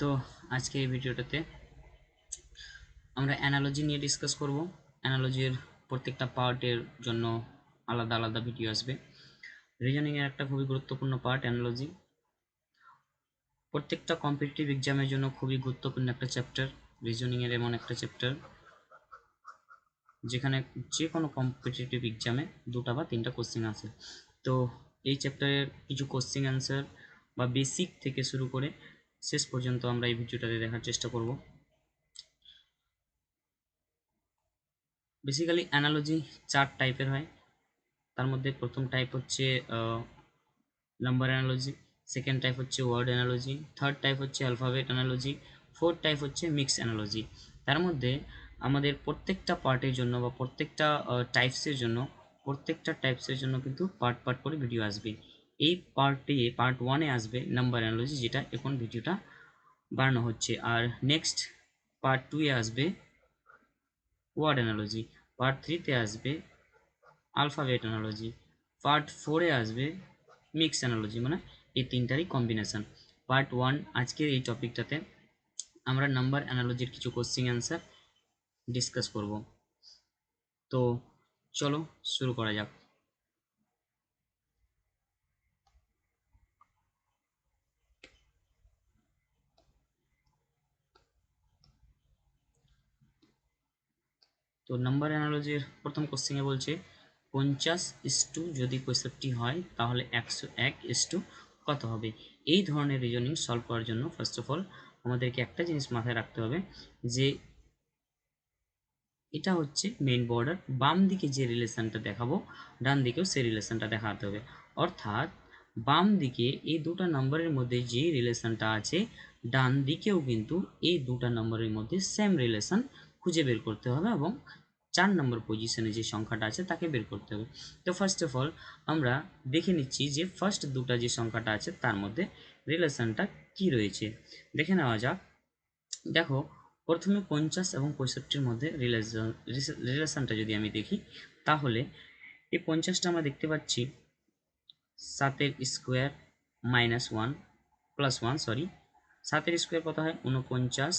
তো আজকে এই ভিডিওটাতে আমরা অ্যানালজি নিয়ে ডিসকাস করব। অ্যানালজির প্রত্যেকটা পার্টের জন্য আলাদা আলাদা ভিডিও আসবে। রিজনিংয়ের একটা খুবই গুরুত্বপূর্ণ পার্ট অ্যানালজি। প্রত্যেকটা কম্পিটিটিভ এক্সামের জন্য খুবই গুরুত্বপূর্ণ একটা চ্যাপ্টার। রিজনিংয়ের এমন একটা চ্যাপ্টার যেখানে যে কোনো কম্পিটিটিভ এক্সামে দুটা বা তিনটা কোশ্চেন আছে। তো এই চ্যাপ্টারের কিছু কোশ্চেন অ্যান্সার বা বেসিক থেকে শুরু করে শেষ পর্যন্ত আমরা এই ভিডিওটাতে দেখার চেষ্টা করব। বেসিক্যালি অ্যানালজি 4 টাইপের হয়। তার মধ্যে প্রথম টাইপ হচ্ছে নাম্বার অ্যানালজি, সেকেন্ড টাইপ হচ্ছে ওয়ার্ড অ্যানালজি, থার্ড টাইপ হচ্ছে অ্যালফাবেট অ্যানালজি, ফোর্থ টাইপ হচ্ছে মিক্স অ্যানালজি। তার মধ্যে আমাদের প্রত্যেকটা পার্টের জন্য বা প্রত্যেকটা টাইপসের জন্য কিন্তু পার্ট পার্ট করে ভিডিও আসবে। এই পার্ট ওয়ানে আসবে নাম্বার অ্যানালজি, যেটা এখন ভিডিওটা বানানো হচ্ছে। আর নেক্সট পার্ট টুয়ে আসবে ওয়ার্ড অ্যানালজি, পার্ট থ্রিতে আসবে আলফাবেট অ্যানালজি, পার্ট ফোরে আসবে মিক্স অ্যানালজি, মানে এই তিনটারই কম্বিনেশন। পার্ট ওয়ান আজকের এই টপিকটাতে আমরা নাম্বার অ্যানালজির কিছু কোশ্চেন অ্যান্সার ডিসকাস করব। তো চলো শুরু করা যাক। তো নাম্বার অ্যানালজির প্রথম কোশ্চেনে বলছে 50:, যদি 65 হয় তাহলে 101:, কত হবে? এই ধরনের রিজনিং সলভ করার জন্য ফার্স্ট অফ অল আমাদেরকে একটা জিনিস মাথায় রাখতে হবে যে এটা হচ্ছে মেইন বর্ডার, বাম দিকে যে রিলেশনটা দেখাবো ডান দিকেও সেই রিলেশনটা দেখাতে হবে। অর্থাৎ বাম দিকে এই দুটো নম্বরের মধ্যে যে রিলেশনটা আছে ডান দিকেও কিন্তু এই দুটো নম্বরের মধ্যে সেম রিলেশন খুঁজে বের করতে হবে এবং 4 নম্বর পজিশনে যে সংখ্যাটা আছে তাকে বের করতে হবে। তো ফার্স্ট অফ অল আমরা দেখে নিচ্ছি যে ফার্স্ট দুটা যে সংখ্যাটা আছে তার মধ্যে রিলেশনটা কি রয়েছে, দেখে নেওয়া যাক। দেখো, প্রথমে 50 এবং 65-র মধ্যে রিলেশনটা যদি আমি দেখি, তাহলে এই 50টা আমরা দেখতে পাচ্ছি 7-এর স্কোয়ার -1 +1, সরি 7-এর স্কোয়ার কত হয় 49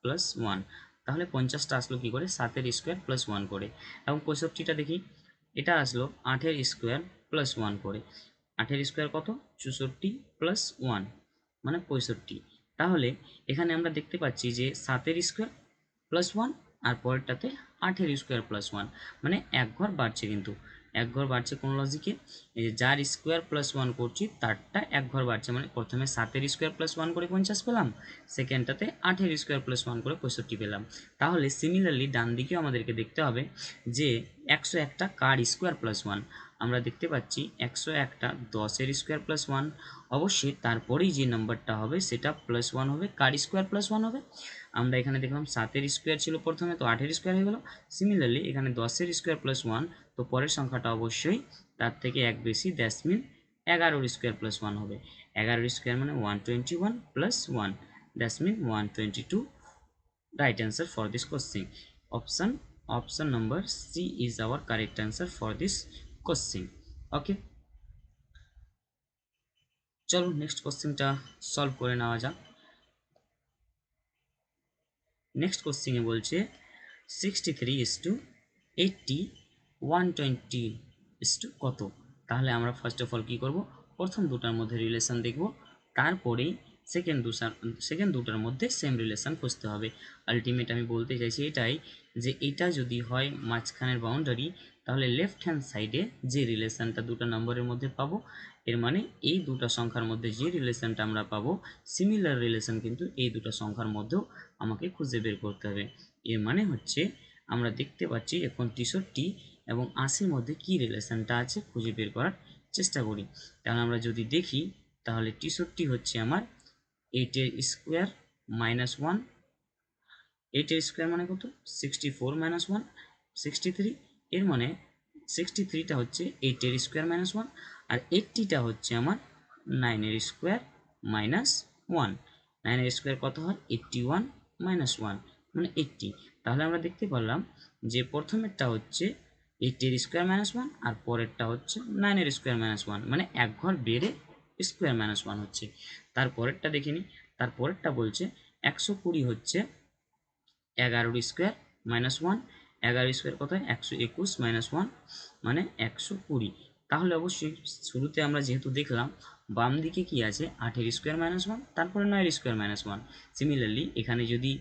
+1, তাহলে 50টা আসলো কি করে 7-এর স্কোয়ার +1 করে। এবং 65টা দেখি, এটা আসলো 8-এর স্কোয়ার +1 করে। 8-এর স্কোয়ার কত 64 +1 মানে 65। তাহলে এখানে আমরা দেখতে পাচ্ছি যে 7-এর স্কোয়ার +1 আর পরেরটাতে 8-এর স্কোয়ার +1, মানে এক ঘর বাড়ছে, কিন্তু এক ঘর বাড়ছে কোন লজিকে, এই যে যার স্কোয়ার +1 করছি তারটা এক ঘর বাড়ছে, মানে প্রথমে 7-এর স্কোয়ার +1 করে 50 পেলাম, সেকেন্ডটাতে 8-এর স্কোয়ার +1 করে 65 পেলাম। তাহলে সিমিলারলি ডান দিকেও আমাদেরকে দেখতে হবে যে 101টা কার স্কোয়ার +1, আমরা দেখতে পাচ্ছি 101টা 10-এর স্কোয়ার +1, অবশ্যই তারপরেই যে নাম্বারটা হবে সেটা +1 হবে, কার স্কোয়ার +1 হবে। আমরা এখানে দেখলাম 7-এর স্কোয়ার ছিল প্রথমে, তো 8-এর স্কোয়ার হয়ে গেল। সিমিলারলি এখানে 10-এর স্কোয়ার +1, তো পরের সংখ্যাটা অবশ্যই তার থেকে এক বেশি, দ্যাটস মিন 11-এর স্কোয়ার +1 হবে। 11-এর স্কোয়ার মানে 121 + 1, that's mean 122। Right answer for this question. Option number C is our correct answer for this question. Okay, চলো নেক্সট কোশ্চেনটা সলভ করে নেওয়া যাক। নেক্সট কোশ্চেনে বলছে 63:80 120 কত? তাহলে আমরা ফার্স্ট অফ অল কী করব, প্রথম দুটার মধ্যে রিলেশন দেখব, তারপরেই সেকেন্ড দুটার মধ্যে সেম রিলেশন খুঁজতে হবে। আলটিমেট আমি বলতে চাইছি এটাই, যে এটা যদি হয় মাঝখানের বাউন্ডারি, তাহলে লেফট হ্যান্ড সাইডে যে রিলেশনটা দুটো নম্বরের মধ্যে পাবো, এর মানে এই দুটো সংখ্যার মধ্যে যে রিলেশনটা আমরা পাবো সিমিলার রিলেশন কিন্তু এই দুটো সংখ্যার মধ্যেও আমাকে খুঁজে বের করতে হবে। এর মানে হচ্ছে আমরা দেখতে পাচ্ছি এখন 63 এবং 80-র মধ্যে কি রিলেশনটা আছে খুঁজে বের করার চেষ্টা করি। তাহলে আমরা যদি দেখি, তাহলে 63 হচ্ছে আমার 8-এর স্কোয়ার -1, 8-এর স্কোয়ার মানে কত 64 -1 63, এর মানে 63টা হচ্ছে 8-এর স্কোয়ার -1, আর 80টা হচ্ছে আমার 9-এর স্কোয়ার -1। 9-এর স্কোয়ার কত হয় 81 -1 মানে 80। তাহলে আমরা দেখতে পারলাম যে প্রথমেরটা হচ্ছে 8-এর স্কোয়ার -1 আর পরেরটা হচ্ছে 9-এর স্কোয়ার -1, মানে এক ঘর বেড়ে স্কোয়ার -1 হচ্ছে। তারপরেরটা দেখে নিই, তারপরেরটা বলছে 120 হচ্ছে 11 স্কোয়ার মাইনাস 1, 11 স্কোয়ার কত হয় 121 মাইনাস 1 মানে 120। তাহলে অবশ্যই শুরুতে আমরা যেহেতু দেখলাম বাম দিকে কি আছে 8 স্কোয়ার মাইনাস 1, তারপরে 9 স্কোয়ার মাইনাস 1। সিমিলারলি এখানে যদি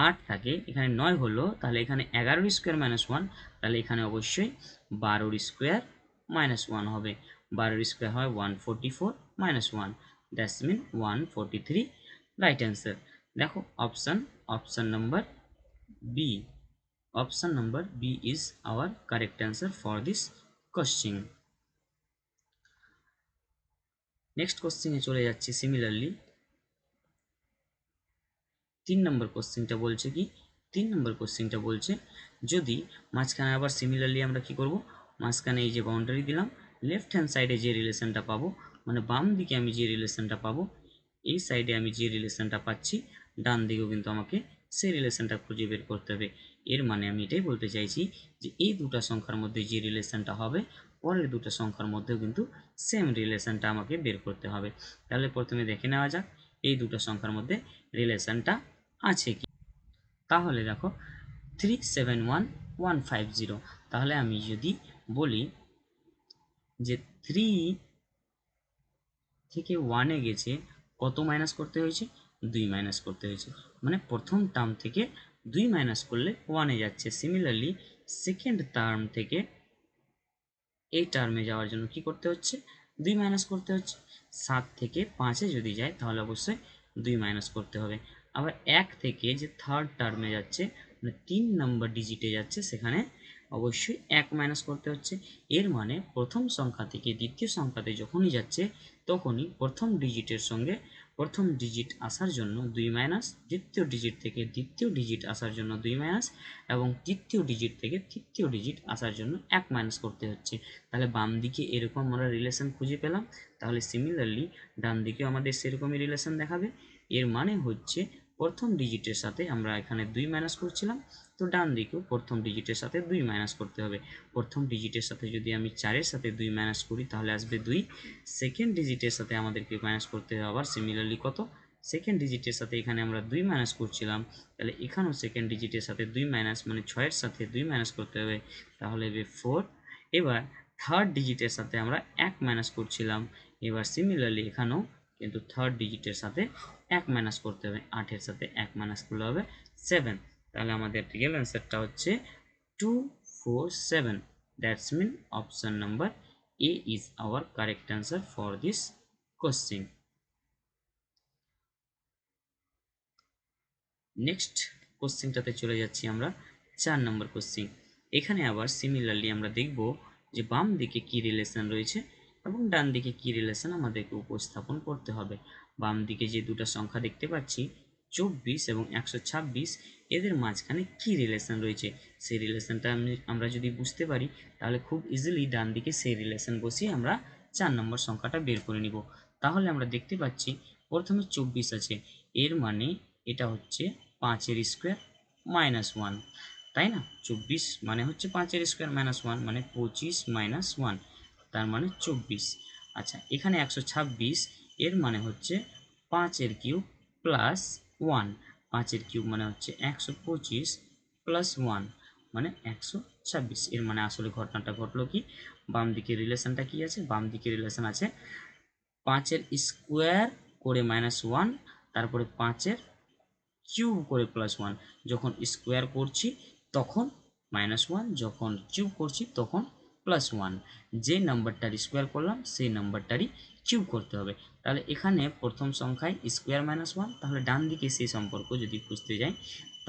8 থাকে, এখানে 9 হলো, তাহলে এখানে 11 স্কোয়ার মাইনাস 1, তাহলে এখানে অবশ্যই 12 স্কোয়ার মাইনাস 1 হবে। 12 স্কোয়ার হয় 144 minus 1, that's mean 143, right answer. দেখো option number B. Option number B is our correct answer for this question. Next question এ চলে যাচ্ছি। সিমিলারলি 3 নম্বর কোশ্চেনটা বলছে কি, 3 নম্বর কোশ্চেনটা বলছে যদি মাঝখানে আবার সিমিলারলি আমরা কি করব, মাঝখানে এই যে বাউন্ডারি দিলাম, লেফট হ্যান্ড সাইডে যে রিলেশনটা পাবো, মানে বাম দিকে আমি যে রিলেশনটা পাবো, এই সাইডে আমি যে রিলেশনটা পাচ্ছি, ডান দিকেও কিন্তু আমাকে সেই রিলেশনটা খুঁজে বের করতে হবে। এর মানে আমি এটাই বলতে চাইছি যে এই দুটো সংখ্যার মধ্যে যে রিলেশনটা হবে, পরের দুটো সংখ্যার মধ্যেও কিন্তু সেম রিলেশনটা আমাকে বের করতে হবে। তাহলে প্রথমে দেখে নেওয়া যাক এই দুটো সংখ্যার মধ্যে রিলেশনটা আছে কি। তাহলে দেখো 371150, তাহলে আমি যদি বলি যে 3 থেকে 1-এ গেছে কত মাইনাস করতে হয়েছে, 2 মাইনাস করতে হয়েছে, মানে প্রথম টার্ম থেকে 2 মাইনাস করলে 1-এ যাচ্ছে। সিমিলারলি সেকেন্ড টার্ম থেকে এই টার্মে যাওয়ার জন্য কি করতে হচ্ছে, 2 মাইনাস করতে হচ্ছে। 7 থেকে 5-এ যদি যায় তাহলে অবশ্যই 2 মাইনাস করতে হবে। আবার 1 থেকে যে থার্ড টার্মে যাচ্ছে, মানে 3 নম্বর ডিজিটে যাচ্ছে, সেখানে অবশ্যই 1 মাইনাস করতে হচ্ছে। এর মানে প্রথম সংখ্যা থেকে দ্বিতীয় সংখ্যাতে যখনই যাচ্ছে তখনই প্রথম ডিজিটের সঙ্গে প্রথম ডিজিট আসার জন্য 2 মাইনাস, দ্বিতীয় ডিজিট থেকে দ্বিতীয় ডিজিট আসার জন্য 2 মাইনাস, এবং তৃতীয় ডিজিট থেকে তৃতীয় ডিজিট আসার জন্য 1 মাইনাস করতে হচ্ছে। তাহলে বাম দিকে এরকম আমরা রিলেশন খুঁজে পেলাম, তাহলে সিমিলারলি ডান দিকেও আমাদের সেরকমই রিলেশন দেখাবে। এর মানে হচ্ছে প্রথম ডিজিটের সাথে আমরা এখানে 2 মাইনাস করছিলাম, তো ডান দিকেও প্রথম ডিজিটের সাথে 2 মাইনাস করতে হবে। প্রথম ডিজিটের সাথে যদি আমি 4-এর সাথে 2 মাইনাস করি তাহলে আসবে 2। সেকেন্ড ডিজিটের সাথে আমাদেরকে মাইনাস করতে হবে আবার সিমিলারলি কত, সেকেন্ড ডিজিটের সাথে এখানে আমরা 2 মাইনাস করছিলাম, তাহলে এখানেও সেকেন্ড ডিজিটের সাথে 2 মাইনাস, মানে 6-এর সাথে 2 মাইনাস করতে হবে, তাহলে হবে 4। এবার থার্ড ডিজিটের সাথে আমরা 1 মাইনাস করছিলাম, এবার সিমিলারলি এখানেও কিন্তু থার্ড ডিজিটের সাথে 1 মাইনাস করতে হবে, 8-এর সাথে 1 মাইনাস করলে হবে 7। তাহলে আমাদের রিয়েল অ্যান্সারটা হচ্ছে 247, that's mean option number A is our correct answer for this question. Next কোশ্চেনটাতে চলে যাচ্ছি আমরা, 4 নম্বর কোশ্চেন। এখানে আবার সিমিলারলি আমরা দেখব যে বাম দিকে কি রিলেশন রয়েছে এবং ডান দিকে কি রিলেশন আমাদেরকে উপস্থাপন করতে হবে। বাম দিকে যে দুটো সংখ্যা দেখতে পাচ্ছি 24 এবং 126, এদের মাঝখানে কি রিলেশন রয়েছে, সেই রিলেশনটা আমরা যদি বুঝতে পারি তাহলে খুব ইজিলি ডান দিকে সেই রিলেশন বসিয়ে আমরা 4 নম্বর সংখ্যাটা বের করে নিব। তাহলে আমরা দেখতে পাচ্ছি প্রথমে 24 আছে, এর মানে এটা হচ্ছে 5-এর স্কোয়ার মাইনাস 1, তাই না। 24 মানে হচ্ছে 5-এর স্কোয়ার মাইনাস 1, মানে 25 মাইনাস 1, তার মানে 24। আচ্ছা, এখানে 126, এর মানে হচ্ছে 5-এর কিউব প্লাস 1, 5-এর কিউব মানে হচ্ছে 125 প্লাস 1 মানে 126। এর মানে আসলে ঘটনাটা ঘটলো কি, বাম দিকের রিলেশনটা কি আছে, বাম দিকের রিলেশন আছে 5-এর স্কোয়ার করে মাইনাস 1, তারপরে 5-এর কিউব করে প্লাস 1। যখন স্কোয়ার করছি তখন মাইনাস 1, যখন কিউব করছি তখন প্লাস 1। যে নাম্বারটার স্কোয়ার করলাম সেই নাম্বারটারই কিউব করতে হবে। তাহলে এখানে প্রথম সংখ্যায় স্কোয়ার মাইনাস 1, তাহলে ডান দিকে সেই সম্পর্ক যদি খুঁজতে যাই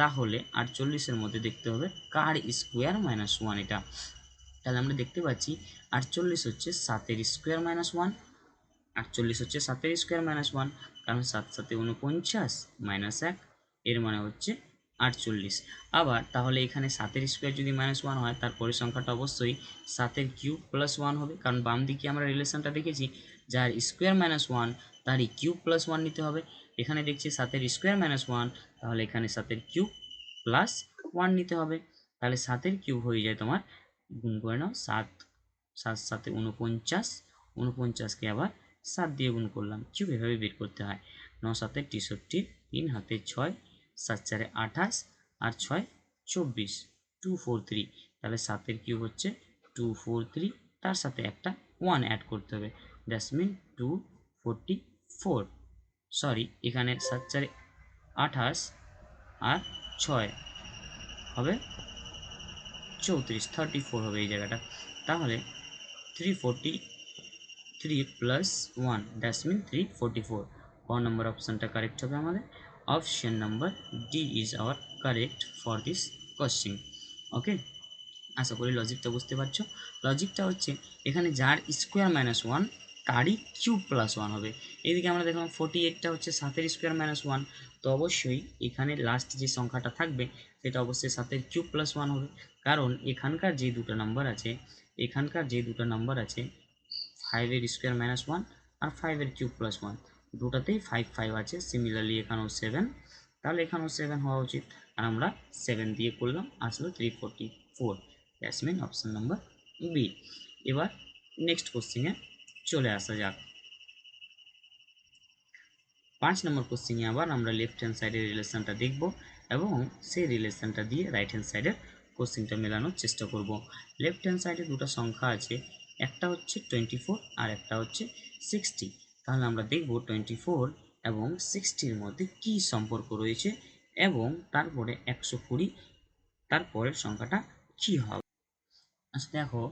তাহলে 48-এর মধ্যে দেখতে হবে কার স্কোয়ার মাইনাস 1 এটা। তাহলে আমরা দেখতে পাচ্ছি 48 হচ্ছে 7-এর স্কোয়ার মাইনাস 1, 48 হচ্ছে 7-এর স্কোয়ার মাইনাস 1, কারণ 7 7 49 মাইনাস 1, এর মানে হচ্ছে 48। আবার তাহলে এখানে 7-এর স্কোয়ার যদি মাইনাস 1 হয় তারপরে সংখ্যাটা অবশ্যই 7-এর কিউব প্লাস 1 হবে, কারণ বাম দিকে আমরা রিলেশনটা দেখেছি যার স্কোয়ার মাইনাস 1 তারই কিউব প্লাস 1 নিতে হবে। এখানে দেখছি 7-এর স্কোয়ার মাইনাস 1, তাহলে এখানে 7-এর কিউব প্লাস 1 নিতে হবে। তাহলে 7-এর কিউব হয়ে যায় তোমার, গুণ করে নাও 7 7 7 49, 49কে আবার 7 দিয়ে গুণ করলাম। কিউব এভাবে বের করতে হয়। 9 7 63, 3 হাতে 6, 7 4 28 আর 6 24, 243। তাহলে 7 কিউব হচ্ছে 243, তার সাথে একটা 1 অ্যাড করতে হবে, দ্যাটস মিন 244। সরি, এখানে 7 4 28 আর 6 হবে 34, 34 হবে এই জায়গাটা। তাহলে 343 প্লাস 1, দ্যাটস মিন 344। ক নম্বর অপশানটা কারেক্ট হবে আমাদের। Option number D is our correct for this question. Okay, আশা করি লজিকটা বুঝতে পারছো। লজিকটা হচ্ছে এখানে যার স্কোয়ার মাইনাস 1 তারই কিউব প্লাস 1 হবে। এদিকে আমরা দেখলাম 48টা হচ্ছে 7 স্কোয়ার মাইনাস 1, তো অবশ্যই এখানে লাস্ট যে সংখ্যাটা থাকবে সেটা অবশ্যই 7 কিউব প্লাস 1 হবে। কারণ এখানকার যে দুটো নাম্বার আছে, 5 স্কোয়ার মাইনাস 1 আর 5 কিউব প্লাস 1, দুটাতেই 5 5 আছে। সিমিলারলি এখানেও 7, তাহলে এখানেও 7 হওয়া উচিত। আর আমরা 7 দিয়ে করলাম, আসলো 344। That's mean option number B. এবার নেক্সট কোশ্চেনে চলে আসা যাক। 5 নম্বর কোশ্চেনে আবার আমরা লেফট হ্যান্ড সাইডের রিলেশনটা দেখব এবং সেই রিলেশনটা দিয়ে রাইট হ্যান্ড সাইডের কোশ্চেনটা মেলানোর চেষ্টা করব। লেফট হ্যান্ড সাইডে দুটো সংখ্যা আছে, একটা হচ্ছে 24 আর একটা হচ্ছে 60। তাহলে আমরা দেখব 24 এবং 60-র মধ্যে কী সম্পর্ক রয়েছে এবং তারপরে 120, তারপরের সংখ্যাটা কী হবে। আচ্ছা দেখো,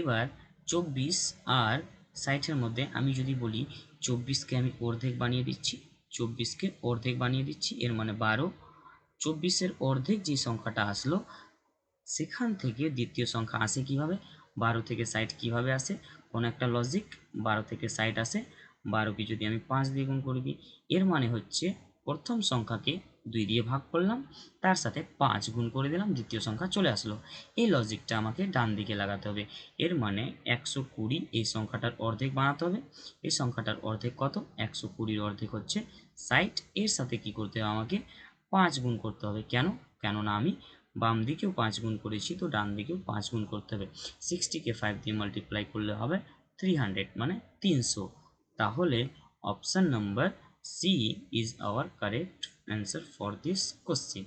এবার 24 আর 60-এর মধ্যে আমি যদি বলি 24কে আমি অর্ধেক বানিয়ে দিচ্ছি, 24কে অর্ধেক বানিয়ে দিচ্ছি, এর মানে 12। 24-এর অর্ধেক যে সংখ্যাটা আসলো সেখান থেকে দ্বিতীয় সংখ্যা আসে কিভাবে, 12 থেকে 60 কিভাবে আসে, কোনো একটা লজিক। 12 থেকে 60 আসে, 12কে যদি আমি 5 দিয়ে গুণ করে দিই, এর মানে হচ্ছে প্রথম সংখ্যাকে 2 দিয়ে ভাগ করলাম, তার সাথে 5 গুণ করে দিলাম, দ্বিতীয় সংখ্যা চলে আসলো। এই লজিকটা আমাকে ডান দিকে লাগাতে হবে। এর মানে 120 এই সংখ্যাটার অর্ধেক বানাতে হবে। এই সংখ্যাটার অর্ধেক কত, 120-র অর্ধেক হচ্ছে 60। এর সাথে কি করতে হবে, আমাকে 5 গুণ করতে হবে। কেননা আমি বাম দিকেও 5 গুণ করেছি, তো ডান দিকেও 5 গুণ করতে হবে। 60কে 5 দিয়ে মাল্টিপ্লাই করলে হবে 300, মানে 300। তাহলে option number C is our correct answer for this question.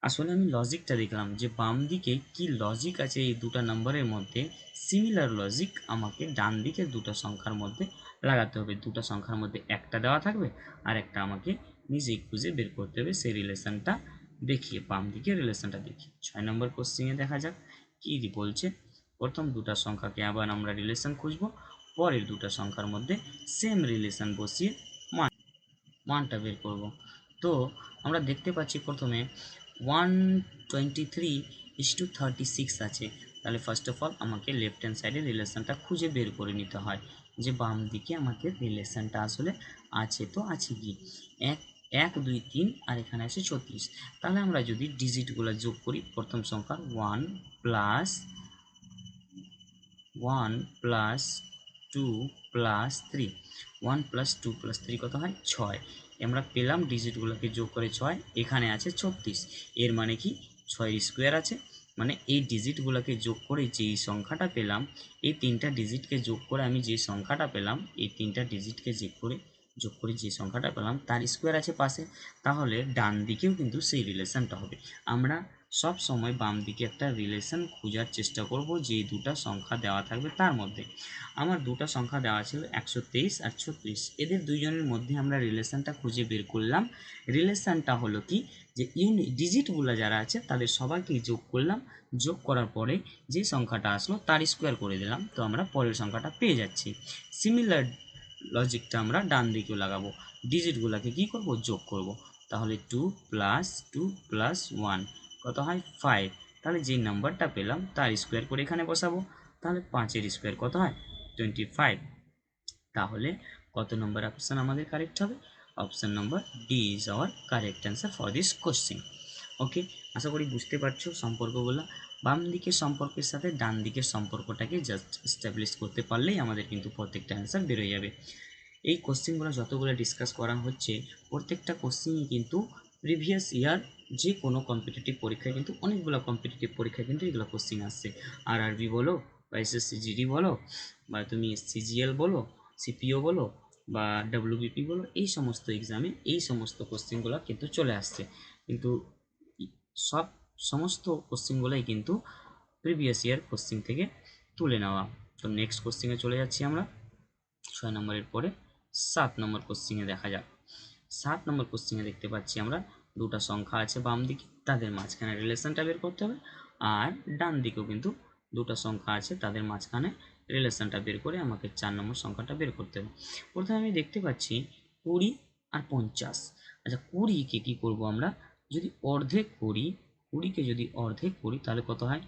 আসলে আমি লজিকটা দেখলাম যে বাম দিকে কি লজিক আছে এই দুটো নাম্বারের মধ্যে, সিমিলার লজিক আমাকে ডান দিকের দুটো সংখ্যার মধ্যে লাগাতে হবে। দুটো সংখ্যার মধ্যে একটা দেওয়া থাকবে আর একটা আমাকে নিজেই খুঁজে বের করতে হবে সেই রিলেশনটা দেখিয়ে, বাম দিকের রিলেশনটা দেখিয়ে। 6 নম্বর কোশ্চেনে দেখা যাক কী বলছে। প্রথম দুটো সংখ্যাকে আবার আমরা রিলেশন খুঁজবো, পরের দুটো সংখ্যার মধ্যে সেম রিলেশন বসিয়ে মানটা বের করব। তো আমরা দেখতে পাচ্ছি প্রথমে 123:36 আছে। তাহলে ফার্স্ট অফ অল আমাকে লেফট হ্যান্ড সাইডে রিলেশনটা খুঁজে বের করে নিতে হয় যে বাম দিকে আমাদের রিলেশনটা আসলে আছে তো আছে কি, 1 1 2 3 আর এখানে আছে 36। তাহলে আমরা যদি ডিজিটগুলো যোগ করি, প্রথম সংখ্যার 1 + 2 + 3, 1 + 2 + 3 কত হয় 6। আমরা পেলাম ডিজিটগুলোকে যোগ করে 6, এখানে আছে 36। এর মানে কি 6 স্কোয়ার আছে, মানে এই ডিজিটগুলোকে যোগ করে যেই সংখ্যাটা পেলাম, এই তিনটা ডিজিটকে যোগ করে আমি যে সংখ্যাটা পেলাম, এই তিনটা ডিজিটকে যোগ করে যে সংখ্যাটা পেলাম তার স্কোয়ার আছে পাশে। তাহলে ডান দিকেও কিন্তু সেই রিলেশনটা হবে। আমরা সব সময় বাম দিকে একটা রিলেশন খোঁজার চেষ্টা করব যে দুটো সংখ্যা দেওয়া থাকবে তার মধ্যে। আমার দুটো সংখ্যা দেওয়া ছিল 123 আর 36, এদের দুইজনের মধ্যে আমরা রিলেশনটা খুঁজে বের করলাম। রিলেশনটা হলো কি, যে ডিজিটগুলো যারা আছে তাদের সবাইকে যোগ করলাম, যোগ করার পরে যে সংখ্যাটা আসলো তার স্কোয়ার করে দিলাম, তো আমরা পরের সংখ্যাটা পেয়ে যাচ্ছি। সিমিলার লজিকটা আমরা ডান দিকেও লাগাবো, ডিজিটগুলোকে কি করব, যোগ করব। তাহলে 2 + 2 + 1 কত হয় 5। তাহলে যে নাম্বারটা পেলাম তার স্কোয়ার করে এখানে বসাবো, তাহলে 5-এর স্কোয়ার কত হয় 25। তাহলে কত নম্বর অপশান আমাদের কারেক্ট হবে, option number D is our correct answer for this question. Okay, আশা করি বুঝতে পারছো সম্পর্কগুলো। বাম দিকের সম্পর্কের সাথে ডান দিকের সম্পর্কটাকে জাস্ট এস্টাবলিশ করতে পারলেই আমাদের কিন্তু প্রত্যেকটা অ্যান্সার বেরোয় যাবে। এই কোশ্চেনগুলো যতগুলো ডিসকাস করা হচ্ছে, প্রত্যেকটা কোশ্চেনই কিন্তু প্রিভিয়াস ইয়ার যে কোনো কম্পিটিটিভ পরীক্ষায় কিন্তু অনেকগুলো কম্পিটিটিভ পরীক্ষায় কিন্তু এগুলো কোশ্চেন আসছে। আরআরবি বলো বা এসএসসি জিডি বলো বা তুমি সিজিএল বলো, সিপিও বলো বা ডাব্লিউবিপি বলো, এই সমস্ত এক্সামে এই সমস্ত কোশ্চেনগুলো কিন্তু চলে আসছে, কিন্তু সব সমস্ত কোশ্চেনগুলোই কিন্তু প্রিভিয়াস ইয়ার কোশ্চেন থেকে তুলে নেওয়া। তো নেক্সট কোশ্চেনে চলে যাচ্ছি আমরা 6 নম্বরের পরে 7 নম্বর কোশ্চেনে দেখা যাক। 7 নম্বর কোশ্চেনে দেখতে পাচ্ছি আমরা দুটা সংখ্যা আছে বাম দিকে, তাদের মাঝখানে রিলেশনটা বের করতে হবে, আর ডান দিকেও কিন্তু দুটা সংখ্যা আছে, তাদের মাঝখানে রিলেশনটা বের করে আমাকে 4 নম্বর সংখ্যাটা বের করতে হবে। প্রথমে আমি দেখতে পাচ্ছি 20 আর 50। আচ্ছা, 20কে কি করব আমরা, যদি অর্ধেক করি, 20কে যদি অর্ধেক করি তাহলে কত হয়,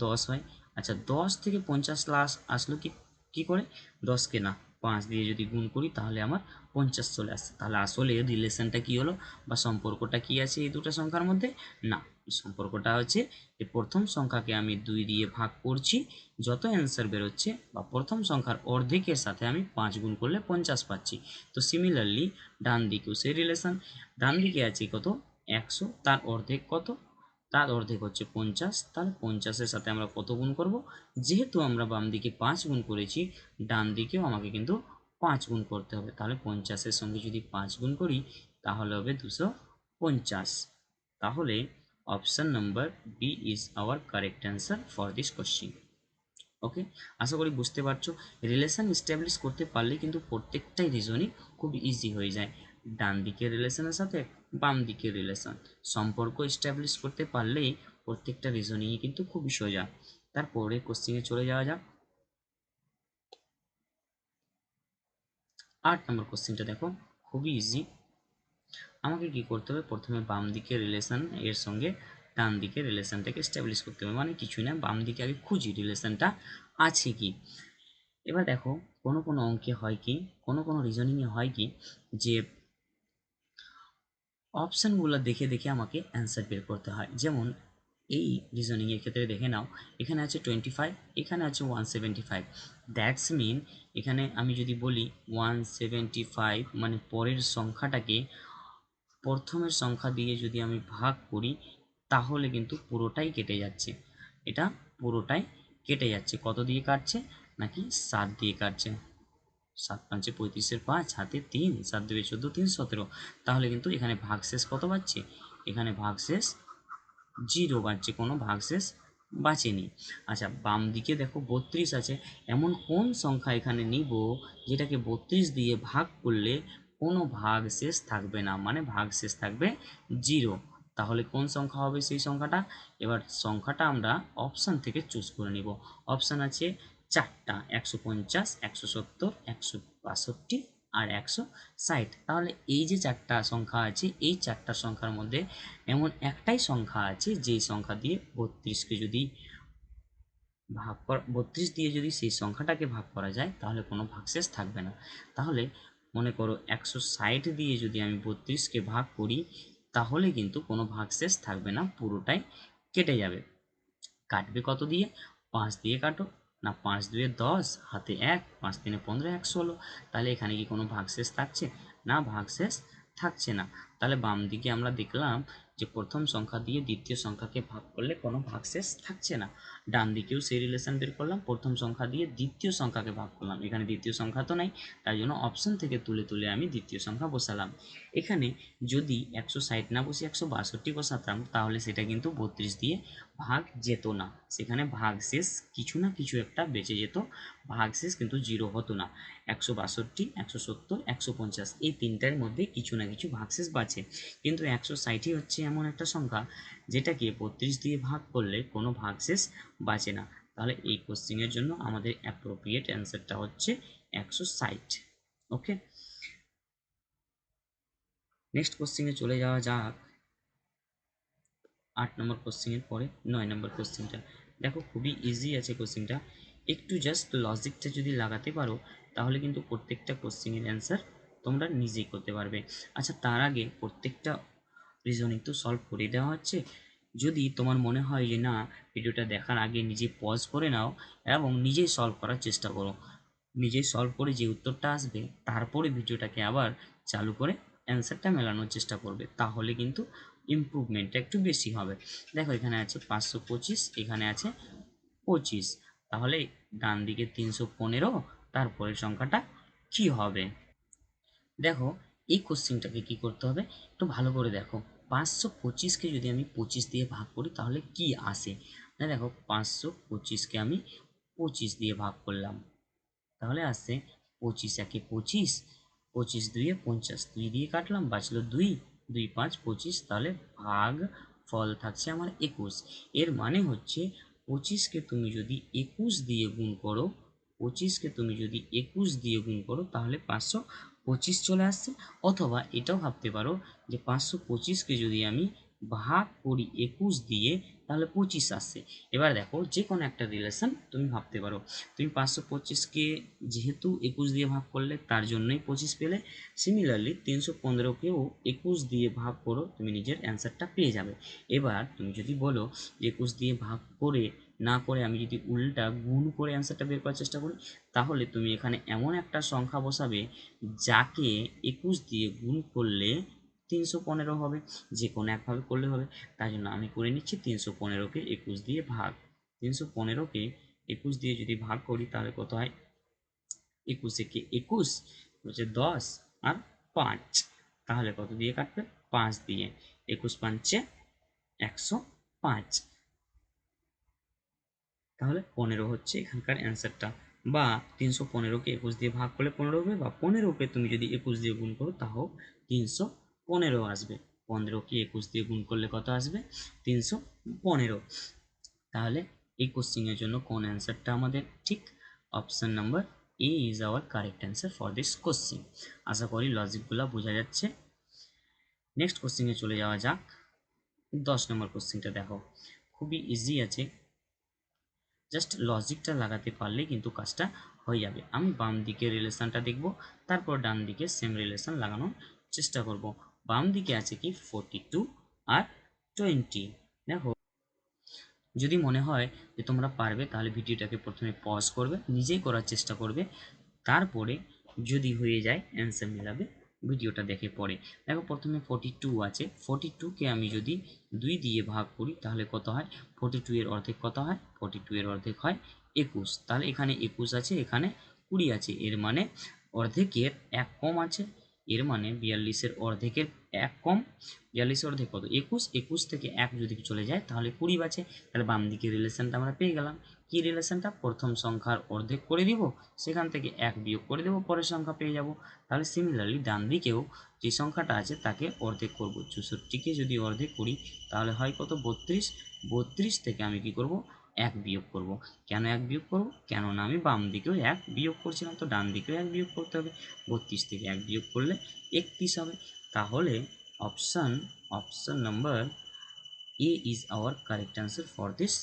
10 হয়। আচ্ছা, 10 থেকে 50 লাস আসলো কি কি করে, 10কে না 5 দিয়ে যদি গুণ করি তাহলে আমার 50 চলে আসছে। তাহলে আসলে রিলেশনটা কি হলো বা সম্পর্কটা কি আছে এই দুটো সংখ্যার মধ্যে, না সম্পর্কটা হচ্ছে যে প্রথম সংখ্যাকে আমি 2 দিয়ে ভাগ করছি, যত অ্যান্সার বেরোচ্ছে বা প্রথম সংখ্যার অর্ধেকের সাথে আমি 5 গুণ করলে 50 পাচ্ছি। তো সিমিলারলি ডান দিকেও সেই রিলেশন, ডান দিকে আছে কত 100, তার অর্ধেক কত, তার অর্ধেক হচ্ছে 50, তাহলে 50-এর সাথে আমরা কত গুণ করব, যেহেতু আমরা বাম দিকে 5 গুণ করেছি ডান দিকেও আমাকে কিন্তু 5 গুণ করতে হবে, তাহলে 50-এর সঙ্গে যদি 5 গুণ করি তাহলে হবে 250। তাহলে option number B is our correct answer for this question. Okay, আশা করি বুঝতে পারছো। রিলেশন এস্টাবলিশ করতে পারলে কিন্তু প্রত্যেকটাই রিজনই খুব ইজি হয়ে যায়। ডান দিকের রিলেশনের সাথে বাম দিকের রিলেশন সম্পর্ক এস্টাবলিশ করতে পারলেই প্রত্যেকটা রিজনিংই কিন্তু খুবই সোজা। তারপরে কোশ্চেনে চলে যাওয়া যাক। 8 নম্বর কোশ্চেনটা দেখো, খুবই ইজি। আমাকে কি করতে হবে, প্রথমে বাম দিকের রিলেশন এর সঙ্গে ডান দিকের রিলেশনটাকে এস্টাবলিশ করতে হবে, মানে কিছুই না, বাম দিকে আগে খুঁজি রিলেশনটা আছে কি। এবার দেখো কোনো কোনো অঙ্কে হয় কি, কোনো কোনো রিজনিংয়ে হয় কি, যে অপশানগুলো দেখে দেখে আমাকে অ্যান্সার বের করতে হয়। যেমন এই রিজনিংয়ের ক্ষেত্রে দেখে নাও, এখানে আছে 25, এখানে আছে 175, দ্যাটস মিন এখানে আমি যদি বলি 175 মানে পরের সংখ্যাটাকে প্রথমের সংখ্যা দিয়ে যদি আমি ভাগ করি তাহলে কিন্তু পুরোটাই কেটে যাচ্ছে, এটা পুরোটাই কেটে যাচ্ছে। কত দিয়ে কাটছে, নাকি 7 দিয়ে কাটছে। 7 5 35-এর 5 হাতে 3, 7 2 14, 3 17, তাহলে কিন্তু এখানে ভাগশেষ কত পাচ্ছে, এখানে ভাগশেষ 0 বাড়ছে, কোনো ভাগশেষ বাঁচেনি। আচ্ছা, বাম দিকে দেখো 32 আছে, এমন কোন সংখ্যা এখানে নিব যেটাকে 32 দিয়ে ভাগ করলে কোনো ভাগশেষ থাকবে না, মানে ভাগশেষ থাকবে 0। তাহলে কোন সংখ্যা হবে সেই সংখ্যাটা, এবার সংখ্যাটা আমরা অপশান থেকে চুজ করে নিব। অপশান আছে 4টা, 150, 170, 162 আর 160। তাহলে এই যে 4টা সংখ্যা আছে, এই 4টা সংখ্যার মধ্যে এমন একটাই সংখ্যা আছে যেই সংখ্যা দিয়ে 32কে যদি ভাগ করা, 32 দিয়ে যদি সেই সংখ্যাটাকে ভাগ করা যায় তাহলে কোনো ভাগশেষ থাকবে না। তাহলে মনে করো 160 দিয়ে যদি আমি 32কে ভাগ করি তাহলে কিন্তু কোনো ভাগশেষ থাকবে না, পুরোটাই কেটে যাবে। কাটবে কত দিয়ে, 5 দিয়ে কাটো, না 5 2 10, হাতে 1, 5 3 15, 116। তাহলে এখানে কি কোনো ভাগশেষ থাকছে, না ভাগশেষ থাকছে না। তাহলে বাম দিকে আমরা দেখলাম যে প্রথম সংখ্যা দিয়ে দ্বিতীয় সংখ্যাকে ভাগ করলে কোনো ভাগশেষ থাকছে না, ডান দিকেও সেই রিলেশন বের করলাম, প্রথম সংখ্যা দিয়ে দ্বিতীয় সংখ্যাকে ভাগ করলাম, এখানে দ্বিতীয় সংখ্যা তো নাই, তাই জন্য অপশন থেকে তুলে তুলে আমি দ্বিতীয় সংখ্যা বসালাম। এখানে যদি 160 না বসে 162 বসাতাম তাহলে সেটা কিন্তু 32 দিয়ে ভাগ যেত না, সেখানে ভাগশেষ কিছু না কিছু একটা বেঁচে যেত, ভাগশেষ কিন্তু 0 হতো না। 162, 170, 150 এই তিনটার মধ্যে কিছু না কিছু ভাগশেষ বাঁচে, কিন্তু 160 হচ্ছে এমন একটা সংখ্যা যেটাকে 32 দিয়ে ভাগ করলে কোনো ভাগশেষ বাঁচে না। তাহলে এই কোশ্চেনের জন্য আমাদের অ্যাপ্রোপ্রিয়েট অ্যান্সারটা হচ্ছে 160। ওকে, নেক্সট কোশ্চেনে চলে যাওয়া যাক। 8 নম্বর কোশ্চেনের পরে 9 নম্বর কোশ্চেনটা দেখো, খুবই ইজি আছে কোশ্চেনটা, একটু জাস্ট লজিকটা যদি লাগাতে পারো তাহলে কিন্তু প্রত্যেকটা কোশ্চেনের অ্যান্সার তোমরা নিজেই করতে পারবে। আচ্ছা, তার আগে প্রত্যেকটা রিজনিং তো সলভ করে দেওয়া হচ্ছে, যদি তোমার মনে হয় যে না ভিডিওটা দেখার আগে নিজে পজ করে নাও এবং নিজেই সলভ করার চেষ্টা করো, নিজেই সলভ করে যে উত্তরটা আসবে তারপরে ভিডিওটাকে আবার চালু করে অ্যান্সারটা মেলানোর চেষ্টা করবে, তাহলে কিন্তু ইমপ্রুভমেন্টটা একটু বেশি হবে। দেখো এখানে আছে 525, এখানে আছে 25, তাহলে ডান দিকে 315, তারপরের সংখ্যাটা কি হবে? দেখো এই কোশ্চেনটাকে কি করতে হবে একটু ভালো করে দেখো। 525কে যদি আমি 25 দিয়ে ভাগ করি তাহলে কি আসে? না দেখো 525কে আমি 25 দিয়ে ভাগ করলাম, তাহলে আসছে 25 একে 25, 25 দুইয়ে 50, 2 দিয়ে কাটলাম বাঁচলো 2, 2 5 25, তাহলে ভাগ ফল থাকছে আমার 21। এর মানে হচ্ছে 25কে তুমি যদি 21 দিয়ে গুণ করো, 25কে তুমি যদি 21 দিয়ে গুণ করো তাহলে 525 চলে আসছে। অথবা এটাও ভাবতে পারো যে 525কে যদি আমি ভাগ করি 21 দিয়ে তাহলে 25 আসছে। এবার দেখো যে কোনো একটা রিলেশন তুমি ভাবতে পারো। তুমি 525কে যেহেতু 21 দিয়ে ভাগ করলে তার জন্যই 25 পেলে, সিমিলারলি 315কেও 21 দিয়ে ভাগ করো, তুমি নিজের অ্যান্সারটা পেয়ে যাবে। এবার তুমি যদি বলো যে 21 দিয়ে ভাগ করে না করে আমি যদি উল্টা গুণ করে অ্যান্সারটা বের করার চেষ্টা করি, তাহলে তুমি এখানে এমন একটা সংখ্যা বসাবে যাকে 21 দিয়ে গুণ করলে 315 হবে। যে কোনো একভাবে করলে হবে, তাই জন্য আমি করে নিচ্ছি 315কে 21 দিয়ে ভাগ। 315কে 21 দিয়ে যদি ভাগ করি তাহলে কত হয়? 21 একে 21 হচ্ছে 10 আর 5, তাহলে কত দিয়ে কাটবে? 5 দিয়ে। 21 5 105, তাহলে 15 হচ্ছে এখানকার অ্যান্সারটা। বা 315কে 21 দিয়ে ভাগ করলে 15 হবে, বা 15কে তুমি যদি 21 দিয়ে গুণ করো তাও 315 আসবে। 15কে 21 দিয়ে গুণ করলে কত আসবে? 315। তাহলে এই কোশ্চেনের জন্য কোন অ্যান্সারটা আমাদের ঠিক? Option number A is our correct answer for this question. আশা করি লজিকগুলো বোঝা যাচ্ছে। নেক্সট কোশ্চেনে চলে যাওয়া যাক। 10 নম্বর কোশ্চেনটা দেখো, খুবই ইজি আছে, জাস্ট লজিকটা লাগাতে পারলেই কিন্তু কাজটা হয়ে যাবে। আমি বাম দিকে রিলেশনটা দেখব, তারপর ডান দিকে সেম রিলেশন লাগানোর চেষ্টা করব। বাম দিকে আছে কি 42 আর 20। দেখো যদি মনে হয় যে তোমরা পারবে তাহলে ভিডিওটাকে প্রথমে পজ করবে, নিজেই করার চেষ্টা করবে, তারপরে যদি হয়ে যায় অ্যান্সার মেলাবে ভিডিওটা দেখে পড়ে। দেখো প্রথমে 42 আছে, 42কে আমি যদি 2 দিয়ে ভাগ করি তাহলে কত হয়? 42 এর অর্ধেক কত হয়? 42 এর অর্ধেক হয় 21, তাহলে এখানে 21 আছে, এখানে 20 আছে, এর মানে অর্ধেকের 1 কম আছে। এর মানে 42-এর অর্ধেকের 1 কম, 42-এর অর্ধেক কত? 21, 21 থেকে 1 যদি চলে যায় তাহলে 20 বাঁচে। তাহলে বাম দিকে রিলেশনটা আমরা পেয়ে গেলাম। কি রিলেশনটা? প্রথম সংখ্যার অর্ধেক করে দিব, সেখান থেকে 1 বিয়োগ করে দেবো, পরের সংখ্যা পেয়ে যাব। তাহলে সিমিলারলি ডান দিকেও যে সংখ্যাটা আছে তাকে অর্ধেক করব। 64কে যদি অর্ধেক করি তাহলে হয় কত? 32। 32 থেকে আমি কি করব? 1 বিয়োগ করব। কেন 1 বিয়োগ করব? কেননা আমি বাম দিকেও 1 বিয়োগ করছিলাম, তো ডান দিকেও 1 বিয়োগ করতে হবে। 32 থেকে 1 বিয়োগ করলে 31 হবে। তাহলে option number A is our correct answer for this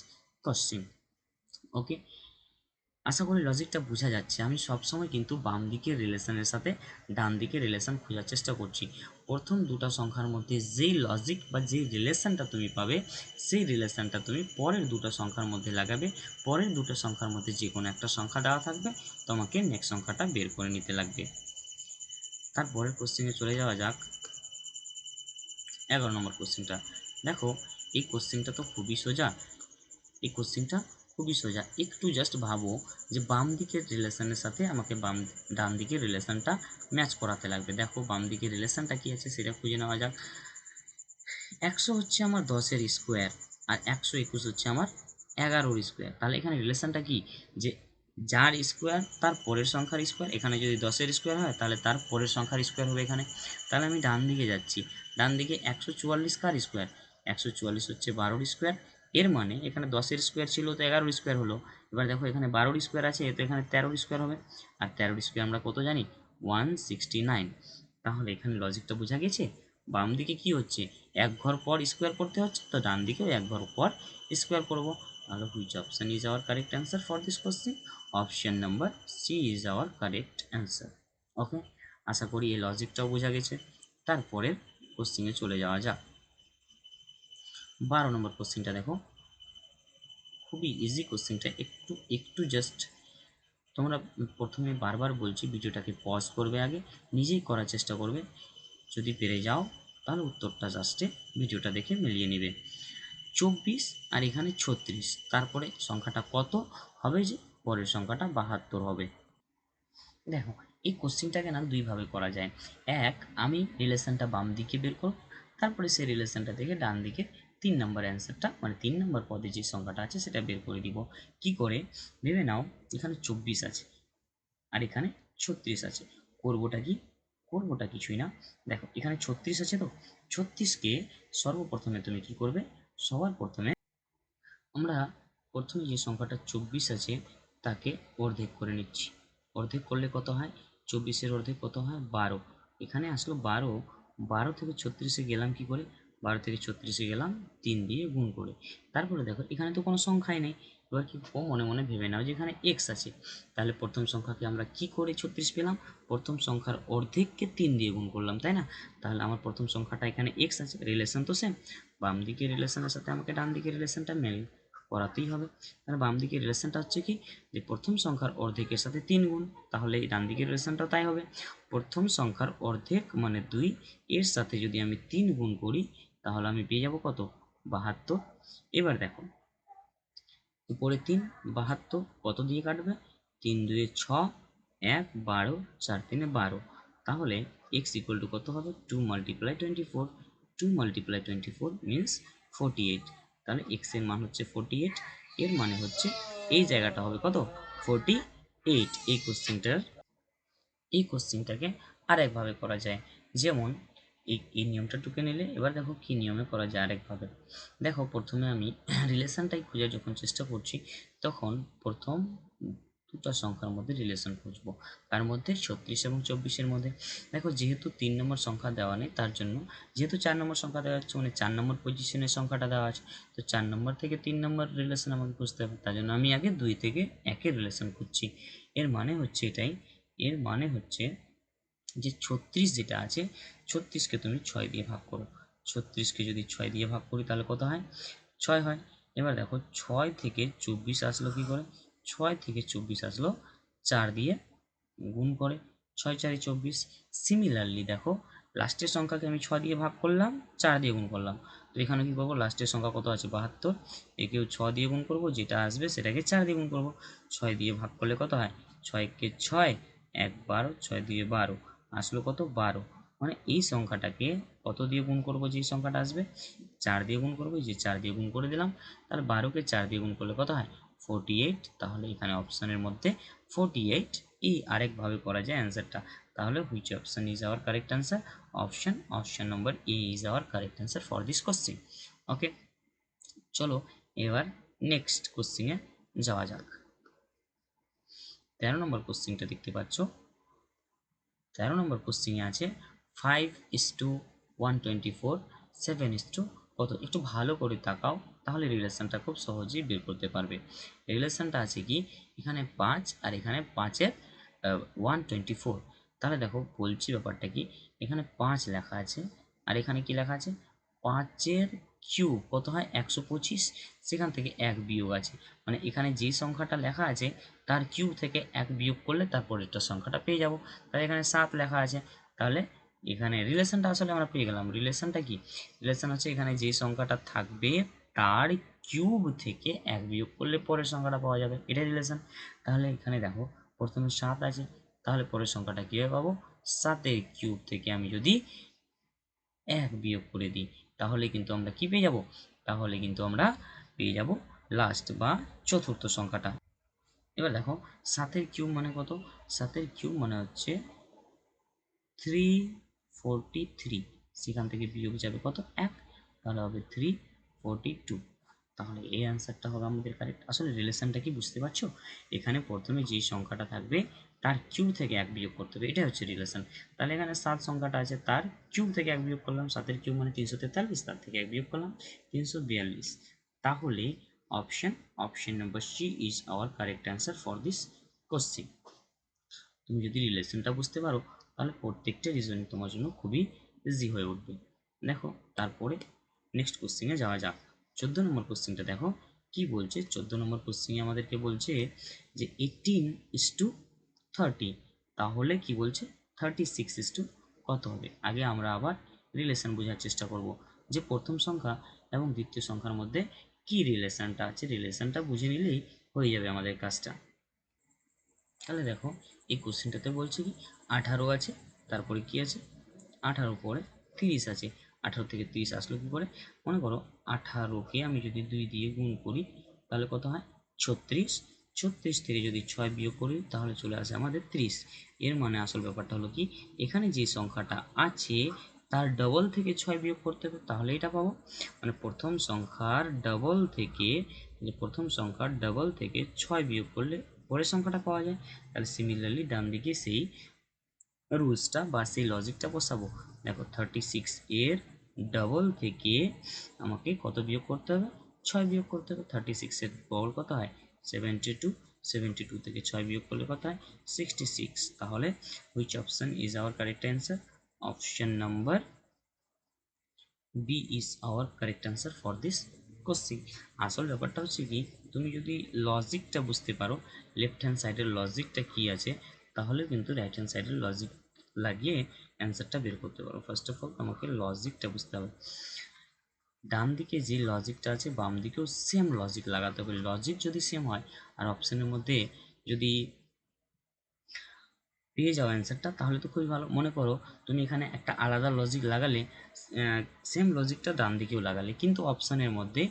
question. Okay, আশা করি লজিকটা বোঝা যাচ্ছে। আমি সবসময় কিন্তু বাম দিকের রিলেশনের সাথে ডান দিকের রিলেশন খোঁজার চেষ্টা করছি। প্রথম দুটো সংখ্যার মধ্যে যেই লজিক বা যেই রিলেশনটা তুমি পাবে, সেই রিলেশনটা তুমি পরের দুটো সংখ্যার মধ্যে লাগাবে। পরের দুটো সংখ্যার মধ্যে যে কোনো একটা সংখ্যা দেওয়া থাকবে, তোমাকে নেক্সট সংখ্যাটা বের করে নিতে লাগবে। তারপরের কোশ্চেনে চলে যাওয়া যাক। 11 নম্বর কোশ্চেনটা দেখো, এই কোশ্চেনটা তো খুবই সোজা। এই কোশ্চেনটা খুবই সোজা, একটু জাস্ট ভাবো যে বাম দিকের রিলেশনের সাথে আমাকে ডান দিকের রিলেশনটা ম্যাচ করাতে লাগবে। দেখো বাম দিকের রিলেশনটা কি আছে সেটা খুঁজে নেওয়া যাক। 100 হচ্ছে আমার 10-এর স্কোয়ার, আর 121 হচ্ছে আমার 11-র স্কোয়ার। তাহলে এখানে রিলেশনটা কি? যে যার স্কোয়ার তার পরের সংখ্যার স্কোয়ার। এখানে যদি 10-এর স্কোয়ার হয় তাহলে তার পরের সংখ্যার স্কোয়ার হবে এখানে। তাহলে আমি ডান দিকে যাচ্ছি, ডান দিকে 144 কার স্কোয়ার? 144 হচ্ছে 12-র স্কোয়ার। এর মানে এখানে 10-এর স্কোয়ার ছিল তো 11-র স্কোয়ার হলো। এবার দেখো এখানে 12-র স্কোয়ার আছে, তো এখানে 13-র স্কোয়ার হবে। আর 13-র স্কোয়ার আমরা কত জানি? 169। তাহলে এখানে লজিকটা বোঝা গেছে। বাম দিকে কি হচ্ছে? এক ঘর পর স্কোয়ার করতে হচ্ছে, তো ডান দিকেও এক ঘর পর স্কোয়ার করব। তাহলে which option is our correct answer for this question? Option number C is our correct answer. Okay, আশা করি এই লজিকটাও বোঝা গেছে। তারপরে কোশ্চেনে চলে যাওয়া যাক। 12 নম্বর কোশ্চেনটা দেখো, খুবই ইজি কোশ্চেনটা, একটু একটু জাস্ট তোমরা প্রথমে বারবার বলছি ভিডিওটাকে পজ করবে, আগে নিজেই করার চেষ্টা করবে। যদি পেরে যাও তাহলে উত্তরটা জাস্টে ভিডিওটা দেখে মিলিয়ে নেবে। 24 আর এখানে 36, তারপরে সংখ্যাটা কত হবে? যে পরের সংখ্যাটা 72 হবে। দেখো এই কোশ্চেনটাকে না দুইভাবে করা যায়। এক, আমি রিলেশনটা বাম দিকে বের করব, তারপরে সেই রিলেশনটা থেকে ডান দিকে 3 নম্বর অ্যান্সারটা মানে 3 নম্বর পদে যে সংখ্যাটা আছে সেটা বের করে দিব। কি করে ভেবে নাও, এখানে 24 আছে আর এখানে 36 আছে। করবোটা কিছুই না, দেখো এখানে 36 আছে, তো 36কে সর্বপ্রথমে তুমি কি করবে, সবার প্রথমে আমরা প্রথমে যে সংখ্যাটা 24 আছে তাকে অর্ধেক করে নিচ্ছি। অর্ধেক করলে কত হয়, 24-এর অর্ধেক কত হয় 12। এখানে আসলো 12, 12 থেকে 36-এ গেলাম কি করে, 12 থেকে 36-এ গেলাম 3 দিয়ে গুণ করে। তারপরে দেখো এখানে তো কোনো সংখ্যাই নেই, এবার কি মনে মনে ভেবে নাও যে এখানে এক্স আছে, তাহলে প্রথম সংখ্যাকে আমরা কি করে 36 পেলাম, প্রথম সংখ্যার অর্ধেককে 3 দিয়ে গুণ করলাম, তাই না? তাহলে আমার প্রথম সংখ্যাটা এখানে এক্স আছে, রিলেশন তো সেম, বাম দিকের রিলেশনের সাথে আমাকে ডান দিকের রিলেশনটা মেল করাতেই হবে। তাহলে বাম দিকের রিলেশনটা হচ্ছে কি, যে প্রথম সংখ্যার অর্ধেকের সাথে 3 গুণ, তাহলে এই ডান দিকের রিলেশনটাও তাই হবে। প্রথম সংখ্যার অর্ধেক মানে 2, এর সাথে যদি আমি 3 গুণ করি তাহলে আমি পেয়ে যাব কত, 72। এবার দেখো উপরে 3, 72 কত দিয়ে কাটবে, 3 2 6, 1 12, 4 3 12, তাহলে x ইকুয়াল টু কত হবে, 2 মাল্টিপ্লাই 24, 2 মাল্টিপ্লাই 24 মিনস 48। তাহলে x এর মান হচ্ছে 48, এর মানে হচ্ছে এই জায়গাটা হবে কত, 48। এই কোশ্চেনটাকে আরেকভাবে করা যায়, যেমন এই নিয়মটা টুকে নিলে। এবার দেখো কি নিয়মে করা যায় আরেকভাবে। দেখো প্রথমে আমি রিলেশনটাই খুঁজে যখন চেষ্টা করছি, তখন প্রথম দুটো সংখ্যার মধ্যে রিলেশন খুঁজবো, তার মধ্যে 36 এবং 24-এর মধ্যে। দেখো যেহেতু 3 নম্বর সংখ্যা দেওয়া নেই, তার জন্য যেহেতু 4 নম্বর সংখ্যা দেওয়া হচ্ছে মানে 4 নম্বর পজিশনের সংখ্যাটা দেওয়া আছে, তো 4 নম্বর থেকে 3 নম্বর রিলেশন আমাকে খুঁজতে হবে, তার জন্য আমি আগে 2 থেকে 1-এর রিলেশন খুঁজছি। এর মানে হচ্ছে এটাই, এর মানে হচ্ছে যে 36 যেটা আছে, 36কে তুমি 6 দিয়ে ভাগ করো, 36কে যদি 6 দিয়ে ভাগ করি তাহলে কত হয়, 6 হয়। এবার দেখো 6 থেকে 24 আসলো কি করে, 6 থেকে 24 আসলো 4 দিয়ে গুণ করে, 6 4 24। সিমিলারলি দেখো লাস্টের সংখ্যাকে আমি 6 দিয়ে ভাগ করলাম, 4 দিয়ে গুণ করলাম, তো এখানে কি করবো, লাস্টের সংখ্যা কত আছে 72, একেও 6 দিয়ে গুণ করব, যেটা আসবে সেটাকে 4 দিয়ে গুণ করব। 6 দিয়ে ভাগ করলে কত হয়, 6 কে 6, 1 12, 6 দিয়ে 12, আসলো কত 12। মানে এই সংখ্যাটাকে কত দিয়ে গুণ করব, যে সংখ্যাটা আসবে 4 দিয়ে গুণ করবো, যে 4 দিয়ে গুণ করে দিলাম, তাহলে 12কে 4 দিয়ে গুণ করলে কত হয় 48। তাহলে এখানে অপশানের মধ্যে 48, এই আরেকভাবে করা যায় অ্যান্সারটা। তাহলে which option is our correct answer, option number A is our correct answer for this question. Okay, চলো এবার নেক্সট কোশ্চেনে যাওয়া যাক। 13 নম্বর কোশ্চেনটা দেখতে পাচ্ছ, 13 নম্বর কোশ্চেনে আছে 5:124, 7 কত, একটু ভালো করে তাকাও, তাহলে রিলেশনটা খুব সহজেই বের করতে পারবে। রিলেশনটা আছে কি, এখানে 5 আর এখানে 5-এর 124। তাহলে দেখো বলছি ব্যাপারটা কি, এখানে 5 লেখা আছে আর এখানে কি লেখা আছে, 5-এর কিউব কত হয় 125, সেখান থেকে 1 বিয়োগ আছে, মানে এখানে যে সংখ্যাটা লেখা আছে তার কিউব থেকে 1 বিয়োগ করলে তারপরেরটা সংখ্যাটা পেয়ে যাব। তাহলে এখানে 7 লেখা আছে, তাহলে এখানে রিলেশনটা আসলে আমরা পেয়ে গেলাম। রিলেশনটা কি, রিলেশন হচ্ছে এখানে যে সংখ্যাটা থাকবে তার কিউব থেকে 1 বিয়োগ করলে পরের সংখ্যাটা পাওয়া যাবে, এটাই রিলেশন। তাহলে এখানে দেখো প্রথমে 7 আছে, তাহলে পরের সংখ্যাটা কীভাবে পাবো, 7-এর কিউব থেকে আমি যদি 1 বিয়োগ করে দিই তাহলে কিন্তু আমরা কি পেয়ে যাব, তাহলে কিন্তু আমরা পেয়ে যাব লাস্ট বা চতুর্থ সংখ্যাটা। এবার দেখো 7-এর কিউব মানে কত, 7-এর কিউব মানে হচ্ছে 343, সেখান থেকে বিয়োগ যাবে কত 1, তাহলে হবে 342। তাহলে এই অ্যান্সারটা হবে আমাদের কারেক্ট। আসলে রিলেশনটা কি বুঝতে পারছো, এখানে প্রথমে যেই সংখ্যাটা থাকবে তার কিউব থেকে 1 বিয়োগ করতে হবে, এটাই হচ্ছে রিলেশন। তাহলে এখানে 7 সংখ্যাটা আছে, তার কিউব থেকে 1 বিয়োগ করলাম, 7-এর কিউব মানে 343, তার থেকে 1 বিয়োগ করলাম 342। তাহলে option number C is our correct answer for this question. তুমি যদি রিলেশনটা বুঝতে পারো তাহলে প্রত্যেকটা রিজনিং তোমার জন্য খুবই ইজি হয়ে উঠবে। দেখো তারপরে নেক্সট কোশ্চেনে যাওয়া যাক। 14 নম্বর কোশ্চেনটা দেখো কি বলছে। 14 নম্বর কোশ্চেনে আমাদেরকে বলছে যে 18:30, তাহলে কি বলছে 36 কত হবে। আগে আমরা আবার রিলেশন বোঝার চেষ্টা করব যে প্রথম সংখ্যা এবং দ্বিতীয় সংখ্যার মধ্যে কি রিলেশনটা আছে, রিলেশনটা বুঝে নিলেই হয়ে যাবে আমাদের কাজটা। তাহলে দেখো এই কোশ্চেনটাতে বলছে কি 18 আছে, তারপরে কি আছে 18 পরে 30 আছে। 18 থেকে 30 আসলো কি করে, মনে করো 18কে আমি যদি 2 দিয়ে গুণ করি তাহলে কত হয় 36। 36 থেকে যদি 6 বিয়োগ করি তাহলে চলে আসে আমাদের 30। এর মানে আসল ব্যাপারটা হলো কি, এখানে যে সংখ্যাটা আছে তার ডবল থেকে 6 বিয়োগ করতে হবে, তাহলে এটা পাবো। মানে প্রথম সংখ্যার ডবল থেকে 6 বিয়োগ করলে পরের সংখ্যাটা পাওয়া যায়। তাহলে সিমিলারলি ডান দিকে সেই রুলসটা বা সেই লজিকটা বসাবো। দেখো 36 এর ডবল থেকে আমাকে কত বিয়োগ করতে হবে, 6 বিয়োগ করতে হবে। 36 এর ডবল কত হয় 72। 72 থেকে 6 বিয়োগ করলে কত হয় 66। তাহলে which option is our correct answer, option number B is our correct answer for this question. আসল ব্যাপারটা হচ্ছে কি, তুমি যদি লজিকটা বুঝতে পারো লেফট হ্যান্ড সাইডের লজিকটা কি আছে, তাহলে কিন্তু রাইট হ্যান্ড সাইডের লজিক লাগিয়ে অ্যান্সারটা বের করতে পারো। ফার্স্ট অফ অল আমাকে লজিকটা বুঝতে হবে। ডান দিকে যে লজিকটা আছে বাম দিকেও সেম লজিক লাগাতে হবে। লজিক যদি সেম হয় আর অপশনের মধ্যে যদি পেয়ে যাও অ্যান্সারটা, তাহলে তো খুবই ভালো। মনে করো তুমি এখানে একটা আলাদা লজিক লাগালে, সেম লজিকটা ডান দিকেও লাগালে, কিন্তু অপশানের মধ্যে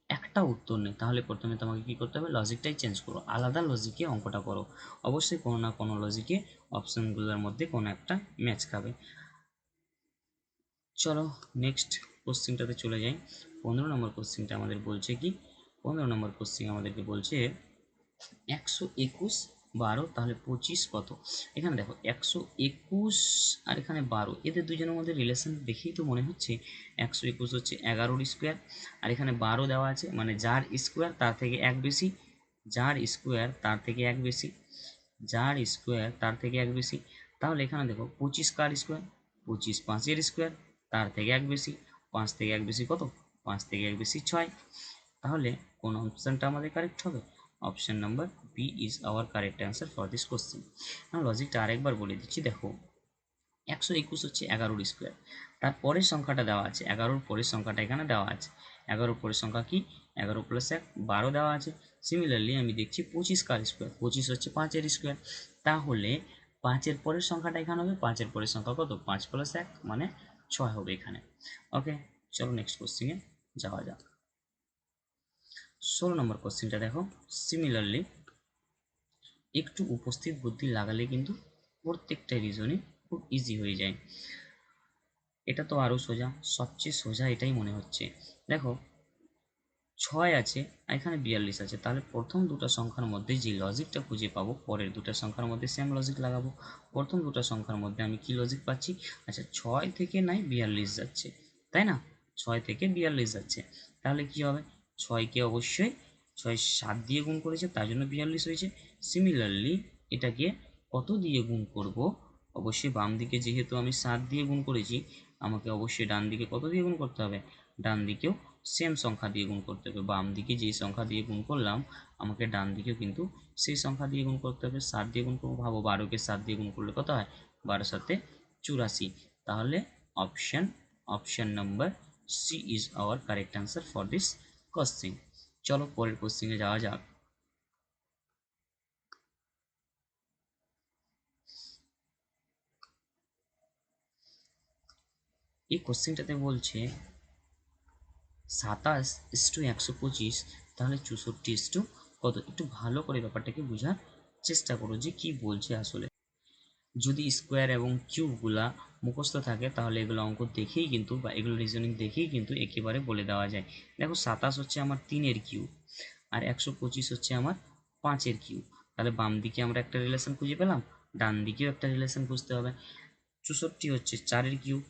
একটা উত্তর নেই, তাহলে প্রথমে তোমাকে কি করতে হবে, লজিকটাই চেঞ্জ করো, আলাদা লজিকে অঙ্কটা করো। অবশ্যই কোনো না কোনো লজিকে অপশানগুলোর মধ্যে কোনো একটা ম্যাচ খাবে। চলো নেক্সট কোশ্চিনটাতে চলে যাই। 15 নম্বর কোশ্চিনটা আমাদের বলছে কি, 15 নম্বর কোশ্চিন আমাদেরকে বলছে 121 12, তাহলে 25 কত। এখানে দেখো 121 আর এখানে 12, এদের দুজনের মধ্যে রিলেশন দেখেই তো মনে হচ্ছে 121 হচ্ছে 11 স্কোয়ার, আর এখানে 12 দেওয়া আছে, মানে যার স্কোয়ার তার থেকে এক বেশি, যার স্কোয়ার তার থেকে এক বেশি, যার স্কোয়ার তার থেকে এক বেশি। তাহলে এখানে দেখো 25 কার স্কোয়ার, 25 5-এর স্কোয়ার, তার থেকে এক বেশি, 5 থেকে এক বেশি কত, 5 থেকে এক বেশি 6। তাহলে কোন অপশানটা আমাদের কারেক্ট হবে, option number B is our correct answer for this question. আমি লজিকটা আরেকবার বলে দিচ্ছি। দেখো 121 হচ্ছে 11 স্কোয়ার, তার পরের সংখ্যাটা দেওয়া আছে, 11-র পরের সংখ্যাটা এখানে দেওয়া আছে। 11-র পরের সংখ্যা কি, 11 + 1 12 দেওয়া আছে। সিমিলারলি আমি দেখছি 25 কার স্কোয়ার, 25 হচ্ছে 5-এর স্কোয়ার, তাহলে 5-এর পরের সংখ্যাটা এখানে হবে, 5-এর পরের সংখ্যা কত, 5 + 1 মানে 6 হবে এখানে। ওকে, চলো নেক্সট কোশ্চেনে যাওয়া যাক। 16 নম্বর কোশ্চেনটা দেখো, সিমিলারলি একটু উপস্থিত বুদ্ধি লাগালে কিন্তু প্রত্যেকটা রিজনই খুব ইজি হয়ে যায়। এটা তো আরও সোজা, সবচেয়ে সোজা এটাই মনে হচ্ছে। দেখো 6 আছে আর এখানে 42 আছে, তাহলে প্রথম দুটো সংখ্যার মধ্যে যে লজিকটা খুঁজে পাবো, পরের দুটো সংখ্যার মধ্যে সেম লজিক লাগাবো। প্রথম দুটো সংখ্যার মধ্যে আমি কি লজিক পাচ্ছি, আচ্ছা 6 থেকে নাই 42 যাচ্ছে, তাই না, 6 থেকে 42 যাচ্ছে, তাহলে কি হবে, 6কে অবশ্যই 6 7 দিয়ে গুণ করেছে, তার জন্য 42 হয়েছে। সিমিলারলি এটাকে কত দিয়ে গুণ করব, অবশ্যই বাম দিকে যেহেতু আমি 7 দিয়ে গুণ করেছি, আমাকে অবশ্যই ডান দিকে কত দিয়ে গুণ করতে হবে, ডান দিকেও সেম সংখ্যা দিয়ে গুণ করতে হবে। বাম দিকে যেই সংখ্যা দিয়ে গুণ করলাম আমাকে ডান দিকেও কিন্তু সেই সংখ্যা দিয়ে গুণ করতে হবে। 7 দিয়ে গুণ করবো, ভাবো 12কে 7 দিয়ে গুণ করলে কত হয়, 12 7 84। তাহলে option number C is our correct answer for this question. চলো পরের কোশ্চেনে যাওয়া যাক। এই কোশ্চেনটাতে বলছে 27:125, তাহলে 64 কত। একটু ভালো করে ব্যাপারটাকে বোঝার চেষ্টা করো যে কি বলছে আসলে। যদি স্কোয়ার এবং কিউবগুলা মুখস্থ থাকে তাহলে এগুলো অঙ্ক দেখেই কিন্তু বা এগুলো রিজনিং দেখেই কিন্তু একেবারে বলে দেওয়া যায়। দেখো 27 হচ্ছে আমার 3-এর কিউব, আর 125 হচ্ছে আমার 5-এর কিউব। তাহলে বাম দিকে আমরা একটা রিলেশন খুঁজে পেলাম, ডান দিকেও একটা রিলেশন খুঁজতে হবে। 64 হচ্ছে 4-এর কিউব,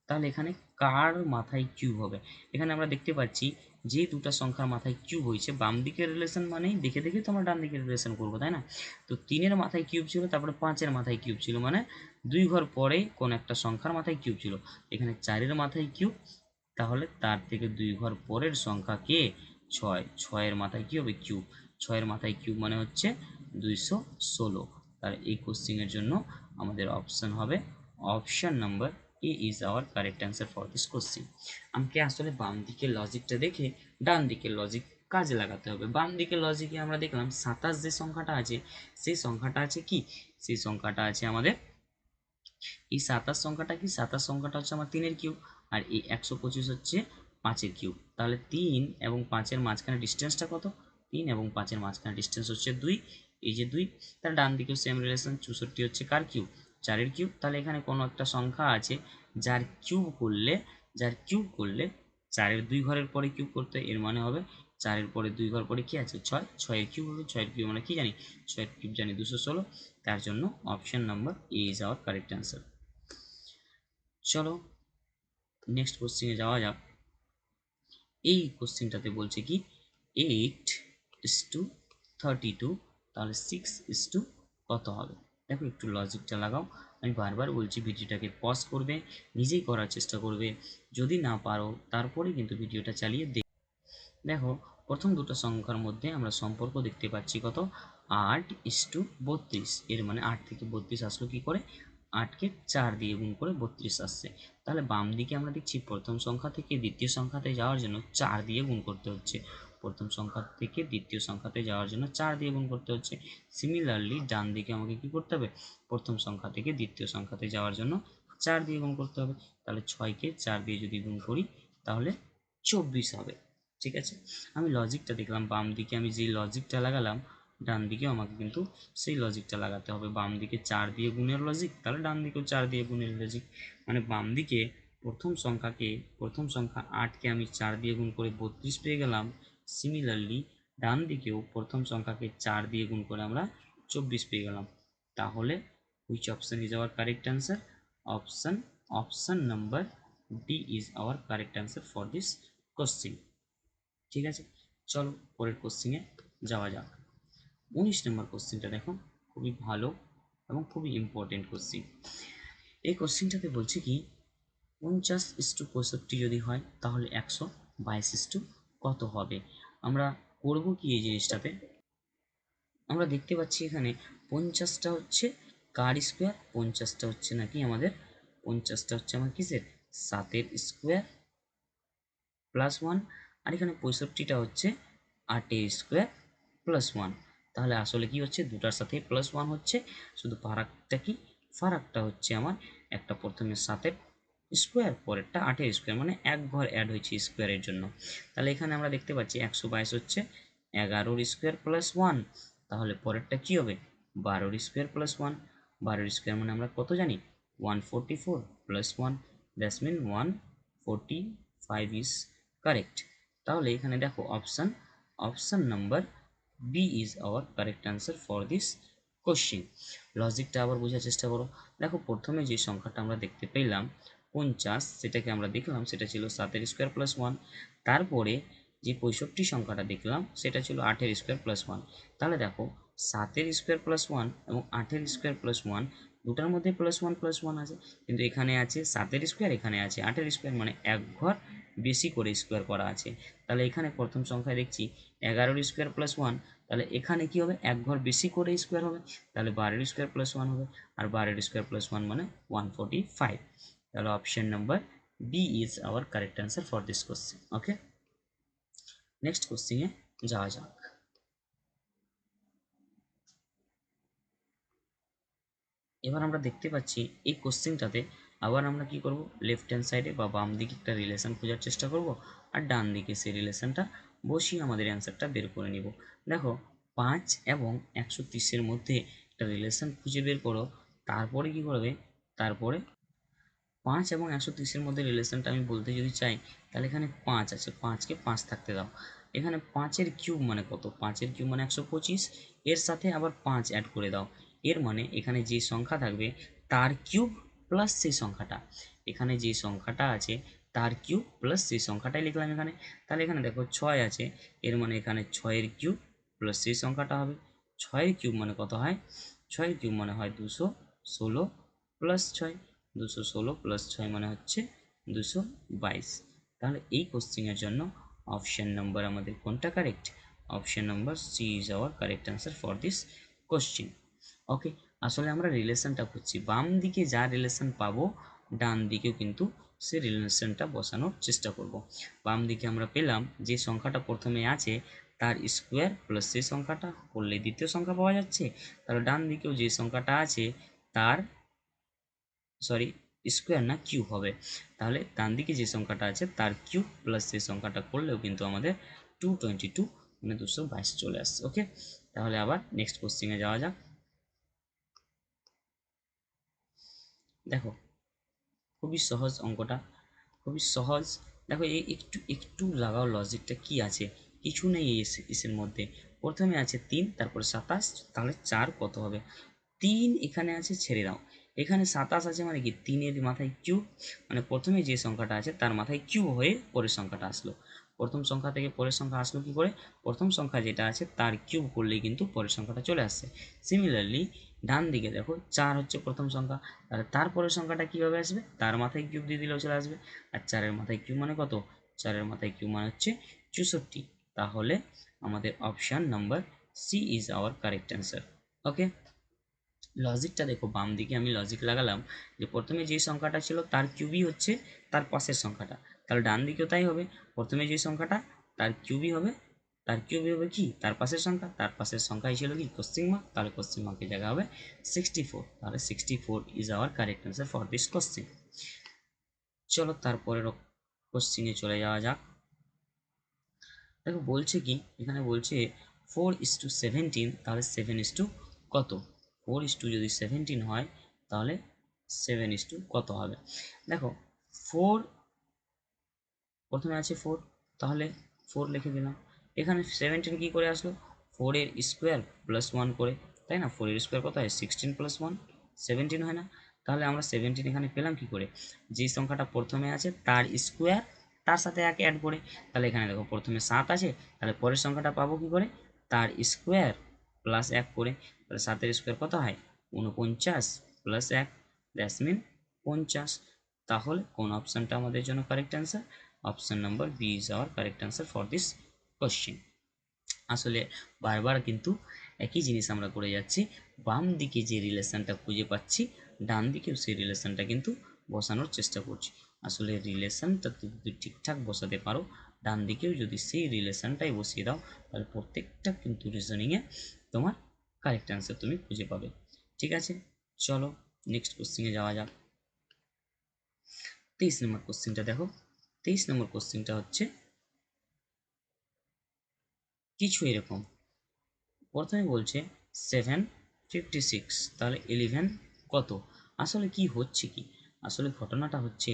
তাহলে এখানে কার মাথায় কিউব হবে। এখানে আমরা দেখতে পাচ্ছি যে দুটো সংখ্যার মাথায় কিউব হয়েছে, বাম দিকের রিলেশন মানেই দেখে দেখে তো আমরা ডান দিকের রিলেশন করবো, তাই না। তো 3-এর মাথায় কিউব ছিল, তারপরে 5-এর মাথায় কিউব ছিল, মানে 2 ঘর পরে কোন একটা সংখ্যার মাথায় কিউব ছিল। এখানে 4-এর মাথায় কিউব, তাহলে তার থেকে 2 ঘর পরের সংখ্যা কে, 6। 6-এর মাথায় কি হবে, কিউব। 6-এর মাথায় কিউব মানে হচ্ছে 216। তার এই কোশ্চেনের জন্য আমাদের অপশন হবে option number A is our correct answer for this question. আমাকে আসলে বাম দিকের লজিকটা দেখে ডান দিকের লজিক কাজে লাগাতে হবে। বাম দিকে লজিকে আমরা দেখলাম 27 যে সংখ্যাটা আছে সেই সংখ্যাটা আছে কি, সেই সংখ্যাটা আছে আমাদের এই 27 সংখ্যাটা কি, 27 সংখ্যাটা হচ্ছে আমার 3 এর কিউব, আর এই 125 হচ্ছে 5 এর কিউব। তাহলে 3 এবং 5 এর মাঝখানে ডিস্টেন্সটা কত, 3 এবং 5 এর মাঝখানে ডিস্টেন্স হচ্ছে 2, এই যে 2। তার ডান দিকেও সেম রিলেশন, 64 হচ্ছে কার কিউব, 4 এর কিউব। তাহলে এখানে কোনো একটা সংখ্যা আছে যার কিউব করলে, 4 এর 2 ঘরের পরে কিউব করতে হয়, এর মানে হবে 4 এর পরে 2 ঘর পরে কি আছে 6, 6 এর কিউব হবে। 6 এর কিউব মানে কি জানি, 6 এর কিউব জানি 216। তার জন্য option number A is our correct answer. চলো নেক্সট কোশ্চেনে যাওয়া যাক। এই কোশ্চেনটাতে বলছে কি 8:32, তাহলে 6:, কত হবে। দেখো একটু লজিকটা লাগাও, আমি বারবার বলছি ভিডিওটাকে পজ করবে, নিজেই করার চেষ্টা করবে, যদি না পারো তারপরে কিন্তু ভিডিওটা চালিয়ে দেখো। প্রথম দুটো সংখ্যার মধ্যে আমরা সম্পর্ক দেখতে পাচ্ছি কত, 8:32। এর মানে 8 থেকে 32 আসলো কি করে, 8কে 4 দিয়ে গুণ করে 32 আসছে। তাহলে বাম দিকে আমরা দেখছি প্রথম সংখ্যা থেকে দ্বিতীয় সংখ্যাতে যাওয়ার জন্য 4 দিয়ে গুণ করতে হচ্ছে, প্রথম সংখ্যা থেকে দ্বিতীয় সংখ্যাতে যাওয়ার জন্য 4 দিয়ে গুণ করতে হচ্ছে। সিমিলারলি ডান দিকে আমাকে কি করতে হবে, প্রথম সংখ্যা থেকে দ্বিতীয় সংখ্যাতে যাওয়ার জন্য 4 দিয়ে গুণ করতে হবে। তাহলে 6কে 4 দিয়ে যদি গুণ করি তাহলে 24 হবে। ঠিক আছে, আমি লজিকটা দেখলাম, বাম দিকে আমি যেই লজিকটা লাগালাম ডান দিকেও আমাকে কিন্তু সেই লজিকটা লাগাতে হবে। বাম দিকে 4 দিয়ে গুণের লজিক, তাহলে ডান দিকেও 4 দিয়ে গুণের লজিক। মানে বাম দিকে প্রথম সংখ্যা 8কে আমি 4 দিয়ে গুণ করে 32 পেয়ে গেলাম। সিমিলারলি ডান দিকেও প্রথম সংখ্যাকে 4 দিয়ে গুণ করে আমরা 24 পেয়ে গেলাম। তাহলে which option is our correct answer, option number D is our correct answer for this question. ঠিক আছে, চলো পরের কোশ্চিনে যাওয়া যাক। 19 নম্বর কোশ্চিনটা দেখো, খুবই ভালো এবং খুবই ইম্পর্টেন্ট কোশ্চিন। এই কোশ্চিনটাতে বলছে কি 50:65 যদি হয় তাহলে 122 কত হবে। আমরা করব কি এই জিনিসটাতে, আমরা দেখতে পাচ্ছি এখানে 50টা হচ্ছে কার স্কোয়ার, 50টা হচ্ছে নাকি আমাদের, 50টা হচ্ছে আমার কিসের, 7-এর স্কোয়ার প্লাস 1, আর এখানে 65টা হচ্ছে 8-এর স্কোয়ার প্লাস 1। তাহলে আসলে কি হচ্ছে, দুটার সাথে প্লাস 1 হচ্ছে, শুধু ফারাকটা কি, ফারাকটা হচ্ছে আমার একটা প্রথমে 7-এর স্কোয়ার পরেরটা 8-এর স্কোয়ার, মানে এক ঘর অ্যাড হয়েছে স্কোয়ারের জন্য। তাহলে এখানে আমরা দেখতে পাচ্ছি 122 হচ্ছে 11-র স্কোয়ার প্লাস 1, তাহলে পরেরটা কি হবে 12-র স্কোয়ার প্লাস 1, 12-র স্কোয়ার মানে আমরা কত জানি 144 plus 1, that's mean 145 is correct. তাহলে এখানে দেখো option number B is our correct answer for this question. লজিকটা আবার বোঝার চেষ্টা করো। দেখো প্রথমে যে সংখ্যাটা আমরা দেখতে পেলাম 50, সেটাকে আমরা দেখলাম সেটা ছিল 7-এর স্কোয়ার প্লাস 1। তারপরে যে 65 সংখ্যাটা দেখলাম সেটা ছিল 8-এর স্কোয়ার প্লাস 1। তাহলে দেখো 7-এর স্কোয়ার প্লাস 1 এবং 8-এর স্কোয়ার প্লাস 1 দুটার মধ্যে প্লাস 1 আছে, কিন্তু এখানে আছে 7-এর স্কোয়ার, এখানে আছে 8-এর স্কোয়ার, মানে এক ঘর বেশি করে স্কোয়ার করা আছে। তাহলে এখানে প্রথম সংখ্যায় দেখছি 11-র স্কোয়ার প্লাস 1, তাহলে এখানে কি হবে এক ঘর বেশি করে স্কোয়ার হবে, তাহলে 12-এর স্কোয়ার প্লাস 1 হবে, আর 12-এর স্কোয়ার প্লাস 1 মানে 145। তাহলে option number B is our correct answer for this question. Okay, next কোশ্চেনে যাওয়া যাক। এবার আমরা দেখতে পাচ্ছি এই কোশ্চেনটাতে আবার আমরা কি করব, লেফট হ্যান্ড সাইডে বা বাম দিকে একটা রিলেশন খোঁজার চেষ্টা করব, আর ডান দিকে সেই রিলেশনটা বসিয়ে আমাদের অ্যান্সারটা বের করে নিব। দেখো 5 এবং 130-এর মধ্যে একটা রিলেশন খুঁজে বের করো, তারপরে কি করবে, তারপরে 5 এবং 130-এর মধ্যে রিলেশনটা আমি বলতে যদি চাই তাহলে এখানে 5 আছে, 5কে 5 থাকতে দাও। এখানে 5-এর কিউব মানে কত, 5-এর কিউব মানে 125, এর সাথে আবার 5 অ্যাড করে দাও, এর মানে এখানে যে সংখ্যা থাকবে তার কিউব প্লাস সেই সংখ্যাটা, এখানে যে সংখ্যাটা আছে তার কিউব প্লাস সেই সংখ্যাটাই লিখলাম এখানে। তাহলে এখানে দেখো 6 আছে, এর মানে এখানে 6-এর কিউব প্লাস সেই সংখ্যাটা হবে। 6-এর কিউব মানে কত হয়, 6-এর কিউব মানে হয় 216 প্লাস 6, 216 প্লাস 6 মানে হচ্ছে 222। তাহলে এই কোশ্চেনের জন্য অপশন নাম্বার আমাদের কোনটা correct, option number C is our correct answer for this question. Okay, আসলে আমরা রিলেশনটা খুঁজছি, বাম দিকে যা রিলেশন পাবো ডান দিকেও কিন্তু সেই রিলেশনটা বসানোর চেষ্টা করব। বাম দিকে আমরা পেলাম যে সংখ্যাটা প্রথমে আছে তার স্কোয়ার প্লাস সেই সংখ্যাটা করলে দ্বিতীয় সংখ্যা পাওয়া যাচ্ছে। তাহলে ডান দিকেও যে সংখ্যাটা আছে তার সরি স্কোয়ার না কিউব হবে, তাহলে ডান দিকে যে সংখ্যাটা আছে তার কিউব প্লাস সেই সংখ্যাটা করলেও কিন্তু আমাদের 222 মানে 222 চলে আসছে। ওকে, তাহলে আবার নেক্সট কোশ্চেনে যাওয়া যাক। দেখো খুবই সহজ অঙ্কটা, খুবই সহজ। দেখো এই একটু একটু লাগাও লজিকটা কি আছে, কিছু নেই এসের মধ্যে। প্রথমে আছে 3, তারপরে 27, তাহলে 4 কত হবে? 3 এখানে আছে, ছেড়ে দাও। এখানে 27 আছে মানে কি 3-এর মাথায় কিউব, মানে প্রথমে যে সংখ্যাটা আছে তার মাথায় কিউব হয়ে পরের সংখ্যাটা আসলো। প্রথম সংখ্যা থেকে পরের সংখ্যা আসলো কি করে? প্রথম সংখ্যা যেটা আছে তার কিউব করলেই কিন্তু পরের সংখ্যাটা চলে আসছে। সিমিলারলি ডান দিকে দেখো 4 হচ্ছে প্রথম সংখ্যা, তাহলে তারপরের সংখ্যাটা কীভাবে আসবে? তার মাথায় কিউব দিয়ে দিলেও চলে আসবে। আর 4-এর মাথায় কিউব মানে কত? 4-এর মাথায় কিউব মানে হচ্ছে 64। তাহলে আমাদের option number C is our correct answer. Okay, লজিকটা দেখো, বাম দিকে আমি লজিক লাগালাম যে প্রথমে যে সংখ্যাটা ছিল তার কিউবই হচ্ছে তার পাশের সংখ্যাটা, তাহলে ডান দিকেও তাই হবে। প্রথমে যে সংখ্যাটা তার কিউবই হবে, তার কিউবই হবে কি তার পাশের সংখ্যা, তার পাশের সংখ্যাই ছিল কি কোশ্চেন মার্ক, তাহলে কোশ্চেন মার্কের জায়গা হবে 64। তাহলে 64 is our correct answer for this question. চলো তারপরের কোশ্চেনে চলে যাওয়া যাক। দেখো বলছে কি, এখানে বলছে 4:17, তাহলে 7 কত? 4 যদি 17 হয় তাহলে 7 কত হবে? দেখো 4 প্রথমে আছে 4, তাহলে 4 লিখে দিলাম। এখানে 17 কি করে আসলো? 4-এর স্কোয়ার প্লাস 1 করে, তাই না? 4-এর স্কোয়ার কত হয়? 16 প্লাস 1 17 হয় না? তাহলে আমরা 17 এখানে পেলাম কি করে? যে সংখ্যাটা প্রথমে আছে তার স্কোয়ার তার সাথে 1 অ্যাড করে। তাহলে এখানে দেখো প্রথমে 7 আছে, তাহলে পরের সংখ্যাটা পাবো কি করে? তার স্কোয়ার প্লাস 1 করে। তাহলে 7-এর স্কোয়ার কত হয়? 49 প্লাস 1, দ্যাটস মিন 50। তাহলে কোন অপশানটা আমাদের জন্য correct answer? Option number B is our correct answer for this question. আসলে বারবার কিন্তু একই জিনিস আমরা করে যাচ্ছি, বাম দিকে যে রিলেশনটা খুঁজে পাচ্ছি ডান দিকেও সেই রিলেশনটা কিন্তু বসানোর চেষ্টা করছি। আসলে রিলেশনটা যদি ঠিকঠাক বসাতে পারো, ডান দিকেও যদি সেই রিলেশনটাই বসিয়ে দাও, তাহলে প্রত্যেকটা কিন্তু রিজনিংয়ে তোমার কারেক্ট অ্যান্সার তুমি খুঁজে পাবে। ঠিক আছে, চলো নেক্সট কোশ্চেনে যাওয়া যাক। 23 নম্বর কোশ্চেনটা দেখো। 23 নম্বর কোশ্চেনটা হচ্ছে কিছু এরকম। প্রথমে বলছে 7:56, তাহলে 11 কত? আসলে কি হচ্ছে কি, আসলে ঘটনাটা হচ্ছে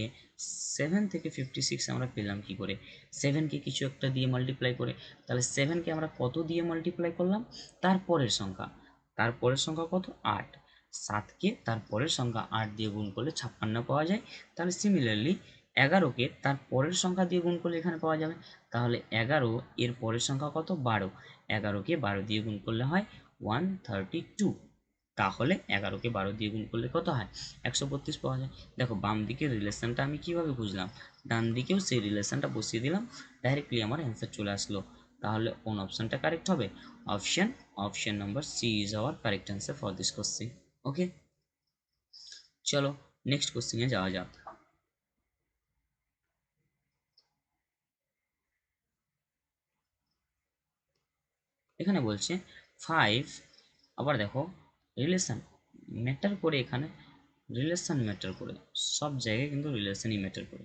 7 থেকে 56 আমরা পেলাম কি করে? 7কে কিছু একটা দিয়ে মাল্টিপ্লাই করে। তাহলে 7কে আমরা কত দিয়ে মাল্টিপ্লাই করলাম? তারপরের সংখ্যা, তারপরের সংখ্যা কত? 8। 7কে তারপরের সংখ্যা 8 দিয়ে গুণ করলে 56 পাওয়া যায়। তাহলে সিমিলারলি 11কে তার পরের সংখ্যা দিয়ে গুণ করলে এখানে পাওয়া যাবে। তাহলে 11 এর পরের সংখ্যা কত? 12। 11কে 12 দিয়ে গুণ করলে হয় 132। তাহলে 11কে 12 দিয়ে গুণ করলে কত হয়? 132 পাওয়া যায়। দেখো বাম দিকের রিলেশনটা আমি কিভাবে বুঝলাম? ডান দিকেও সেই রিলেশনটা বসিয়ে দিলাম, ডাইরেক্টলি আমার অ্যান্সার চলে আসলো। তাহলে কোন অপশানটা কারেক্ট হবে? Option number C is our correct answer for this question. Okay, চলো নেক্সট কোশ্চেনে যাওয়া যাক। এখানে বলছে 5, আবার দেখো রিলেশন ম্যাটার করে, এখানে রিলেশন ম্যাটার করে, সব জায়গায় কিন্তু রিলেশনই ম্যাটার করে,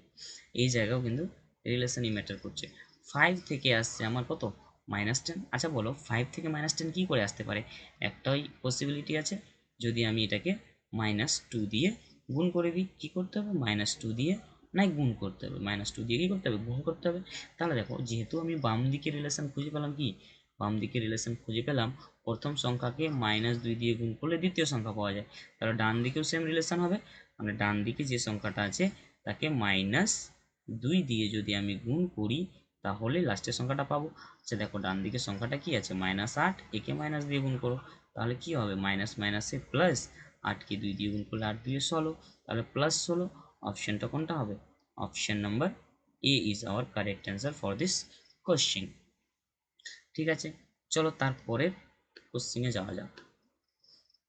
এই জায়গাও কিন্তু রিলেশনই ম্যাটার করছে। 5 থেকে আসছে আমার কত? -10। আচ্ছা বলো 5 থেকে -10 কী করে আসতে পারে? একটাই পসিবিলিটি আছে, যদি আমি এটাকে -2 দিয়ে গুণ করে দিই। কী করতে হবে? -2 দিয়ে নাই গুণ করতে হবে, -2 দিয়ে কী করতে হবে? গুণ করতে হবে। তাহলে দেখো যেহেতু আমি বাম দিকে রিলেশন খুঁজে পেলাম, কি বাম দিকে রিলেশন খুঁজে পেলাম, প্রথম সংখ্যাকে -2 দিয়ে গুণ করলে দ্বিতীয় সংখ্যা পাওয়া যায়। তাহলে ডান দিকেও সেম রিলেশন হবে, মানে ডান দিকে যে সংখ্যাটা আছে তাকে -2 দিয়ে যদি আমি গুণ করি তাহলে লাস্টের সংখ্যাটা পাবো। আচ্ছা দেখো ডান দিকের সংখ্যাটা কি আছে? -8, একে মাইনাস দিয়ে গুণ করো, তাহলে কি হবে? মাইনাস মাইনাসে প্লাস, 8কে 2 দিয়ে গুণ করলে 8 2 16, তাহলে +16। অপশানটা কোনটা হবে? Option number A is our correct answer for this question. ঠিক আছে, চলো তারপরের কোশ্চেনে যাওয়া যাক।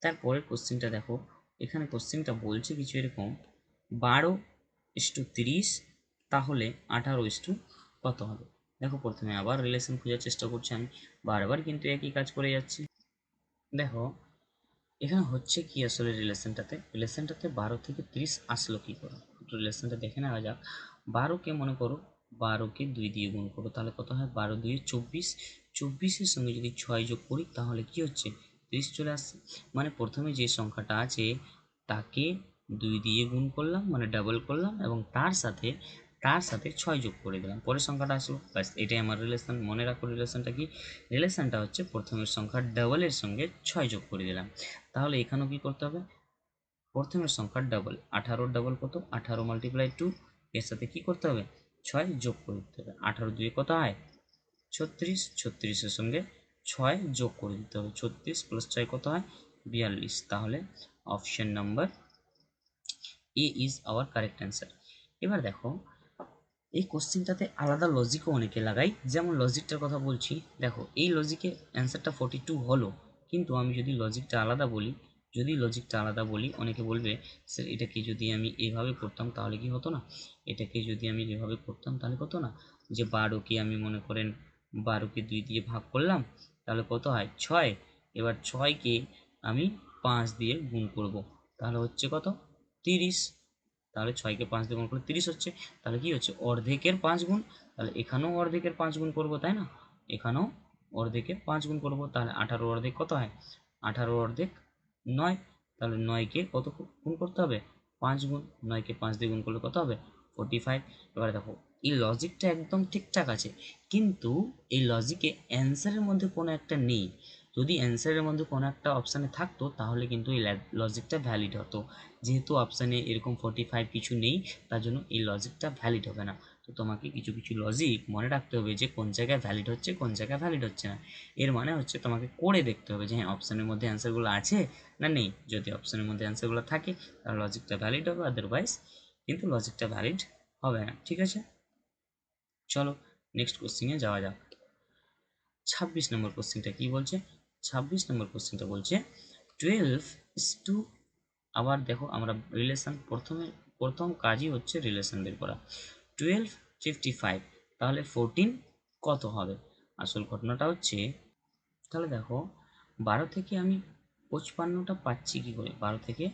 তারপরের কোশ্চেনটা দেখো, এখানে কোশ্চেনটা বলছে কিছু এরকম 12 ইস্টু 30, তাহলে 18 ইস্টু কত হবে? দেখো প্রথমে আবার রিলেশন খোঁজার চেষ্টা করছি আমি, বারবার কিন্তু একই কাজ করে যাচ্ছি। দেখো এখানে হচ্ছে কি আসলে রিলেশনটাতে 12 থেকে 30 আসলো কি করে, একটু রিলেশনটা দেখে নেওয়া যাক। 12কে মনে করো, 12কে 2 দিয়ে গুণ করো, তাহলে কত হয়? 12 2 24, 24-এর সঙ্গে যদি 6 যোগ করি তাহলে কি হচ্ছে? 30 চলে আসছে। মানে প্রথমে যে সংখ্যাটা আছে তাকে 2 দিয়ে গুণ করলাম, মানে ডাবল করলাম, এবং তার সাথে 6 যোগ করে দিলাম, পরের সংখ্যাটা আসলো। ব্যাস, এটাই আমার রিলেশন। মনে রাখো রিলেশনটা কি? রিলেশনটা হচ্ছে প্রথমের সংখ্যা ডাবলের সঙ্গে 6 যোগ করে দিলাম। তাহলে এখানেও কি করতে হবে? প্রথমের সংখ্যার ডাবল, 18 ডাবল কত? 18 মাল্টিপ্লাই 2, এর সাথে কি করতে হবে? 6 যোগ করে দিতে হবে। 18 2 কত হয়? 36, 36-এর সঙ্গে 6 যোগ করে দিতে হবে। 36 প্লাস 6 কত হয়? 42। তাহলে option number A is our correct answer. এবার দেখো এই কোশ্চেনটাতে আলাদা লজিকও অনেকে লাগাই, যেমন লজিকটার কথা বলছি। দেখো এই লজিকে অ্যান্সারটা 42 হলো, কিন্তু আমি যদি লজিকটা আলাদা বলি অনেকে বলবে স্যার এটাকে যদি আমি এভাবে করতাম তাহলে কি হতো না, এটাকে যদি আমি এভাবে করতাম তাহলে হতো না, যে 12কে আমি মনে করেন 12কে 2 দিয়ে ভাগ করলাম, তাহলে কত হয়? 6। এবার 6কে আমি 5 দিয়ে গুণ করব, তাহলে হচ্ছে কত? 30। তাহলে 6কে 5 দিয়ে গুণ করলে 30 হচ্ছে। তাহলে কি হচ্ছে? অর্ধেকের 5 গুণ। তাহলে এখানেও অর্ধেকের 5 গুণ করবো, তাই না? এখানেও অর্ধেকের 5 গুণ করবো, তাহলে 18 অর্ধেক কত হয়? 18 অর্ধেক 9। তাহলে 9কে কত গুণ করতে হবে? 5 গুণ। 9কে 5 দিয়ে গুণ করলে কত হবে? 45। এবারে দেখো এই লজিকটা একদম ঠিকঠাক আছে, কিন্তু এই লজিকে অ্যান্সারের মধ্যে কোনো একটা নেই। যদি অ্যান্সারের মধ্যে কোনো একটা অপশানে থাকতো তাহলে কিন্তু এই লজিকটা ভ্যালিড হতো। যেহেতু অপশানে এরকম 45 কিছু নেই, তার জন্য এই লজিকটা ভ্যালিড হবে না। তো তোমাকে কিছু কিছু লজিক মনে রাখতে হবে যে কোন জায়গায় ভ্যালিড হচ্ছে, কোন জায়গায় ভ্যালিড হচ্ছে না। এর মানে হচ্ছে তোমাকে করে দেখতে হবে যে হ্যাঁ অপশানের মধ্যে অ্যান্সারগুলো আছে না নেই। যদি অপশানের মধ্যে অ্যান্সারগুলো থাকে তাহলে লজিকটা ভ্যালিড হবে, আদারওয়াইজ কিন্তু লজিকটা ভ্যালিড হবে না। ঠিক আছে, চলো নেক্সট কোশ্চেনে যাওয়া যাক। 26 নম্বর কোশ্চেনটা কি বলছে? 26 নম্বর কোশ্চেনটা বলছে 12 is to, আবার দেখো আমরা রিলেশন প্রথম কাজই হচ্ছে রিলেশন বের করা। 12 55, তাহলে 14 কত হবে? আসল ঘটনাটা হচ্ছে, তাহলে দেখো 12 থেকে আমি 55টা পাচ্ছি কি করে? 12 থেকে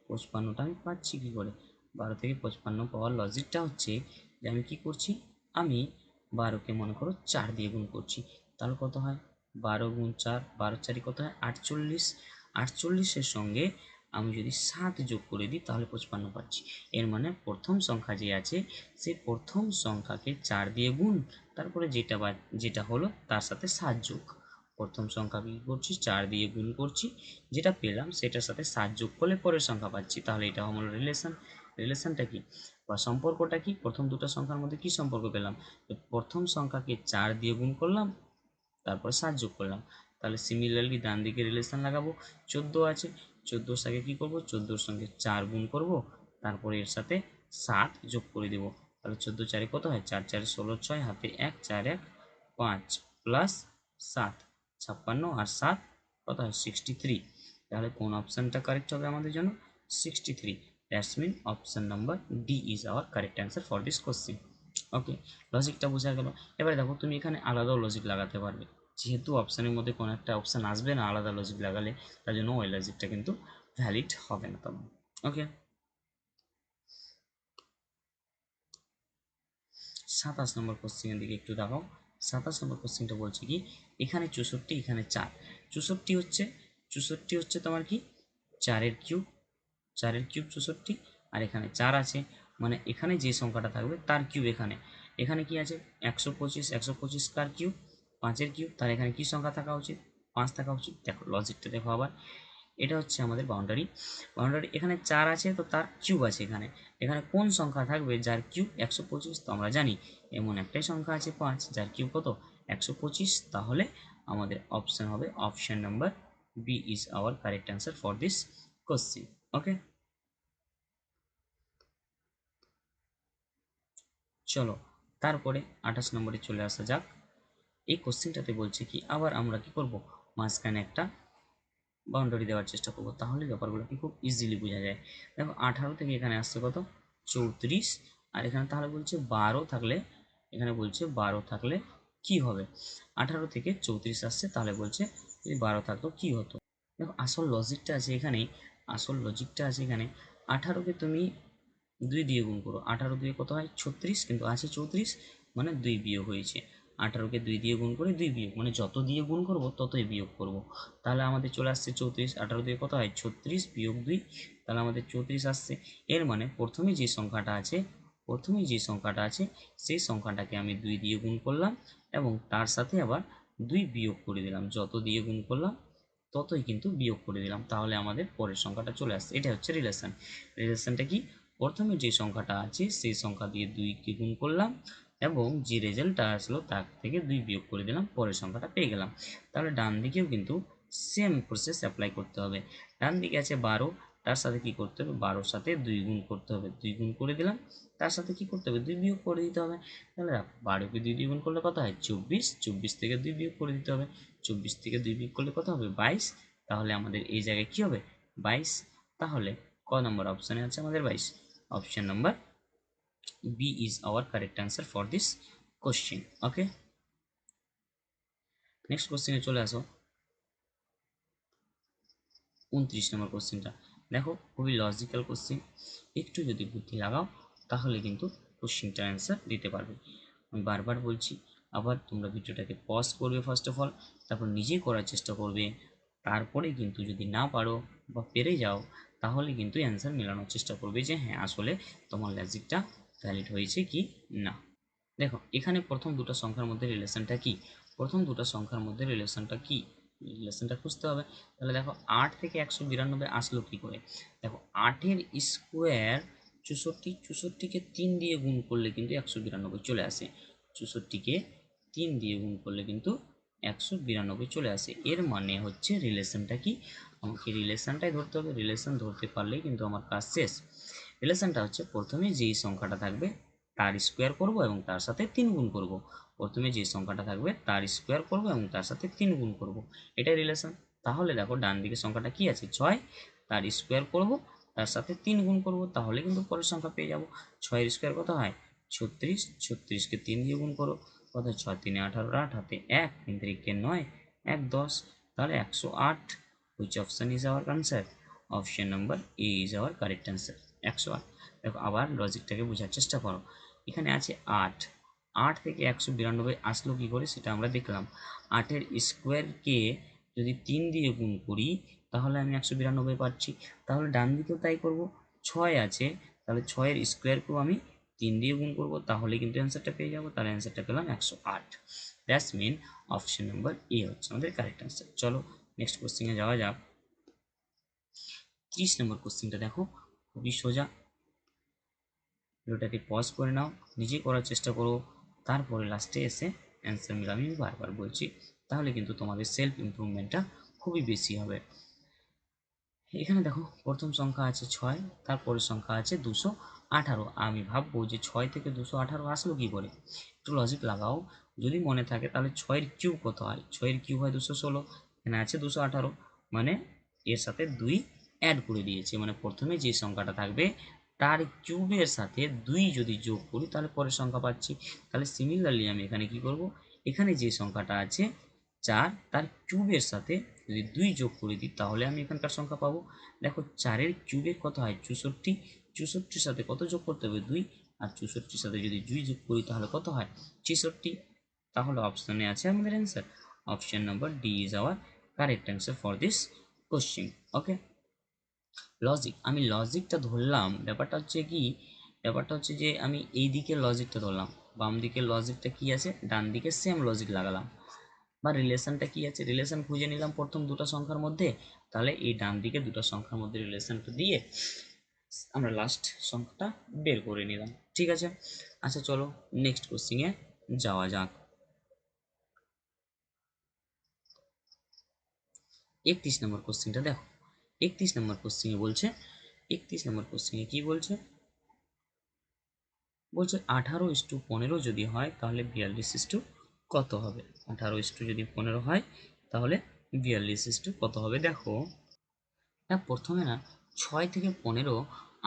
55টা আমি পাচ্ছি কি করে? 12 থেকে 55 পাওয়ার লজিকটা হচ্ছে যে আমি কি করছি, আমি 12কে মনে করো 4 দিয়ে গুণ করছি, তাহলে কত হয়? 12 গুণ 4, 12 4 কত হয়? 48। 48-এর সঙ্গে আমি যদি 7 যোগ করে দিই তাহলে 55 পাচ্ছি। এর মানে প্রথম সংখ্যা যে আছে সেই প্রথম সংখ্যাকে 4 দিয়ে গুণ, তারপরে যেটা হলো তার সাথে 7 যোগ। প্রথম সংখ্যা কি করছি? 4 দিয়ে গুণ করছি, যেটা পেলাম সেটার সাথে 7 যোগ করলে পরের সংখ্যা পাচ্ছি, তাহলে এটা হলো রিলেশন। রিলেশনটা কি বা সম্পর্কটা কি? প্রথম দুটো সংখ্যার মধ্যে কি সম্পর্ক পেলাম? প্রথম সংখ্যাকে 4 দিয়ে গুণ করলাম, তারপর 7 যোগ করলাম। তাহলে সিমিলারলি ডান দিকে রিলেশন লাগাবো। 14 আছে, 14-র সঙ্গে কি করব? 14-র সঙ্গে 4 গুণ করব, তারপরে এর সাথে 7 যোগ করে দেব। তাহলে 14 4 কত হয়? 4 4 16, 6 হাতে 1, 4 1 5 প্লাস 7 56, আর 7 কত হয়? 63। তাহলে কোন অপশানটা কারেক্ট হবে আমাদের জন্য? 63। That's mean option number D is our correct answer for this question. Okay, লজিকটা বোঝা গেল। এবারে দেখো তুমি এখানে আলাদাও লজিক লাগাতে পারবে, যেহেতু অপশানের মধ্যে কোনো একটা অপশান আসবে না আলাদা লজিক লাগালে, তার জন্য ওই লজিকটা কিন্তু ভ্যালিড হবে না তোমার। ওকে, 27 নম্বর কোশ্চেনের দিকে একটু দেখাও। 27 নম্বর কোশ্চেনটা বলছে কি, এখানে 64, এখানে 4। 64 হচ্ছে তোমার কি? 4-এর কিউব, 4-এর কিউব 64, আর এখানে 4 আছে, মানে এখানে যে সংখ্যাটা থাকবে তার কিউব। এখানে এখানে কি আছে? 125, 125 কার কিউব? 5-এর কিউব। তার এখানে কি সংখ্যা থাকা উচিত? 5 থাকা উচিত। দেখো লজিকটা দেখো আবার, এটা হচ্ছে আমাদের বাউন্ডারি। এখানে 4 আছে তো তার কিউব আছে এখানে। এখানে কোন সংখ্যা থাকবে যার কিউব 125? তো আমরা জানি এমন একটাই সংখ্যা আছে 5, যার কিউব কত? 125। তাহলে আমাদের অপশন হবে option number B is our correct answer for this question. Okay, চলো তারপরে 28 নম্বরে চলে আসা যাক। এই কোশ্চেনটাতে বলছে কি, আবার আমরা কি করব? মাঝখানে একটা বাউন্ডারি দেওয়ার চেষ্টা করবো, তাহলে ব্যাপারগুলো কি খুব ইজিলি বোঝা যায়। দেখো 18 থেকে এখানে আসছে কত? 34, আর এখানে তাহলে বলছে 12 থাকলে, এখানে বলছে 12 থাকলে কি হবে, 18 থেকে 34 আসছে, তাহলে বলছে যদি 12 থাকতো কি হতো। দেখো আসল লজিকটা আছে এখানেই, আসল লজিকটা আছে এখানে। 18কে তুমি 2 দিয়ে গুণ করো, 18 দিয়ে কত হয় 36, কিন্তু আছে 34, মানে 2 বিয়োগ হয়েছে। 18কে 2 দিয়ে গুণ করে 2 বিয়োগ, মানে যত দিয়ে গুণ করব ততই বিয়োগ করব। তাহলে আমাদের চলে আসছে 34, 18 দিয়ে কত হয় 36 বিয়োগ 2, তাহলে আমাদের 34 আসছে। এর মানে প্রথমে যে সংখ্যাটা আছে, সেই সংখ্যাটাকে আমি 2 দিয়ে গুণ করলাম এবং তার সাথে আবার 2 বিয়োগ করে দিলাম, যত দিয়ে গুণ করলাম ততই কিন্তু বিয়োগ করে দিলাম, তাহলে আমাদের পরের সংখ্যাটা চলে আসছে। এটা হচ্ছে রিলেশন। রিলেশনটা কি, প্রথমে যে সংখ্যাটা আছে সেই সংখ্যা দিয়ে 2কে গুণ করলাম এবং যে রেজাল্টটা আসলো তার থেকে 2 বিয়োগ করে দিলাম, পরের সংখ্যাটা পেয়ে গেলাম। তাহলে ডান দিকেও কিন্তু সেম প্রসেস অ্যাপ্লাই করতে হবে। ডান দিকে আছে 12, তার সাথে কি করতে হবে, 12-র সাথে 2 গুণ করতে হবে, 2 গুণ করে দিলাম, তার সাথে কি করতে হবে 2 বিয়োগ করে দিতে হবে। তাহলে 12কে 2 দিয়ে গুণ করলে কত হয় 24, 24 থেকে 2 বিয়োগ করে দিতে হবে, 24 থেকে 2 বিয়োগ করলে কত হবে 22, তাহলে আমাদের এই জায়গায় কি হবে 22। তাহলে ক নম্বর অপশানে আছে আমাদের 22, option number B is our correct answer for this question. Okay, next কোশ্চেনে চলে আসো। 29 নম্বর কোশ্চেনটা দেখো, খুবই লজিক্যাল কোশ্চেন, একটু যদি বুদ্ধি লাগাও তাহলে কিন্তু কোশ্চেনটার অ্যান্সার দিতে পারবে। আমি বারবার বলছি, আবার তোমরা ভিডিওটাকে পজ করবে ফার্স্ট অফ অল, তারপর নিজেই করার চেষ্টা করবে, তারপরে কিন্তু যদি না পারো বা পেরে যাও তাহলে কিন্তু অ্যান্সার মেলানোর চেষ্টা করবে যে হ্যাঁ আসলে তোমার লজিকটা ভ্যালিড হয়েছে কি না। দেখো এখানে প্রথম দুটো সংখ্যার মধ্যে রিলেশনটা কি, প্রথম দুটো সংখ্যার মধ্যে রিলেশনটা কি, রিলেশনটা খুঁজতে হবে। তাহলে দেখো 8 থেকে 192 আসলো কি করে, দেখো 8-এর স্কোয়ার 64, 64কে 3 দিয়ে গুণ করলে কিন্তু 192 চলে আসে, 64কে 3 দিয়ে গুণ করলে কিন্তু 192 চলে আসে। এর মানে হচ্ছে রিলেশনটা কি, আমাকে রিলেশনটাই ধরতে হবে, রিলেশন ধরতে পারলেই কিন্তু আমার কাজ শেষ। রিলেশনটা হচ্ছে প্রথমে যেই সংখ্যাটা থাকবে তার স্কোয়ার করব এবং তার সাথে 3 গুণ করব, প্রথমে যে সংখ্যাটা থাকবে তার স্কোয়ার করব এবং তার সাথে 3 গুণ করব, এটাই রিলেশন। তাহলে দেখো ডান দিকের সংখ্যাটা কি আছে 6, তার স্কোয়ার করব তার সাথে 3 গুণ করব, তাহলে কিন্তু পরের সংখ্যা পেয়ে যাব। 6-এর স্কোয়ার কত হয় 36, 36কে 3 দিয়ে গুণ করো, কত 6 3 18, 8 হাতে 1, 3 3 9, 1 10, তাহলে 108। Which option is hour answer, option number A is our correct answer, 108। দেখো আবার লজিকটাকে বোঝার চেষ্টা করো, এখানে আছে 8, 8 থেকে 192 আসলো কি করে সেটা আমরা দেখলাম। 8-এর স্কোয়ারকে যদি 3 দিয়ে গুণ করি তাহলে আমি 192 পাচ্ছি, তাহলে ডান দিকেও তাই করব। 6 আছে, তাহলে 6-এর স্কোয়ারকেও আমি 3 দিয়ে গুণ করব, তাহলে কিন্তু অ্যান্সারটা পেয়ে যাবো, তাহলে অ্যান্সারটা পেলাম 108। That's mean option number A হচ্ছে আমাদের কারেক্ট অ্যান্সার। চলো নেক্সট কোশ্চেনে যাওয়া যাক। 30 নম্বর কোশ্চেনটা দেখো, খুবই সোজা, ভিডিওটাকে পজ করে নাও, নিজে করার চেষ্টা করো, তারপরে লাস্টে এসে অ্যান্সার মিলামি আমি বারবার বলছি, তাহলে কিন্তু তোমাদের সেলফ ইমপ্রুভমেন্টটা খুবই বেশি হবে। এখানে দেখো প্রথম সংখ্যা আছে 6, তারপরের সংখ্যা আছে 218, আমি ভাববো যে 6 থেকে 218 আসলো কি করে, একটু লজিক লাগাও, যদি মনে থাকে তাহলে 6-এর কিউব কত হয়, 6-এর কিউব হয় 216, এখানে আছে 218, মানে এর সাথে 2 অ্যাড করে দিয়েছে, মানে প্রথমে যে সংখ্যাটা থাকবে তার কিউবের সাথে 2 যদি যোগ করি তাহলে পরের সংখ্যা পাচ্ছি। তাহলে সিমিলারলি আমি এখানে কি করব, এখানে যে সংখ্যাটা আছে 4, তার কিউবের সাথে যদি 2 যোগ করে দিই তাহলে আমি এখানকার সংখ্যা পাবো। দেখো 4-এর কিউবের কত হয় 64, 64-র সাথে কত যোগ করতে হবে 2, আর 64-র সাথে যদি 2 যোগ করি তাহলে কত হয় 66। তাহলে অপশানে আছে আমাদের answer, option number D is our correct answer for this question. Okay, logic, আমি লজিকটা ধরলাম, ব্যাপারটা হচ্ছে কি, ব্যাপারটা হচ্ছে যে আমি এই দিকের লজিকটা ধরলাম, বাম দিকের লজিকটা কি আছে ডান দিকে সেম লজিক লাগালাম, বা রিলেশনটা কি আছে রিলেশন খুঁজে নিলাম প্রথম দুটো সংখ্যার মধ্যে, তাহলে এই ডান দিকে দুটো সংখ্যার মধ্যে রিলেশনটা দিয়ে আমরা লাস্ট সংখ্যাটা বের করে নিলাম। ঠিক আছে, আচ্ছা চলো নেক্সট কোশ্চেনে যাওয়া যাক। 31 নম্বর কোশ্চেনটা দেখো, 31 নম্বর কোশ্চেনে বলছে, 31 নম্বর কোশ্চেনে কি বলছে, বলছে 18:15 যদি হয় তাহলে 42 কত হবে, 18 যদি 15 হয় তাহলে 42 কত হবে। দেখো না প্রথমে না 6 থেকে 15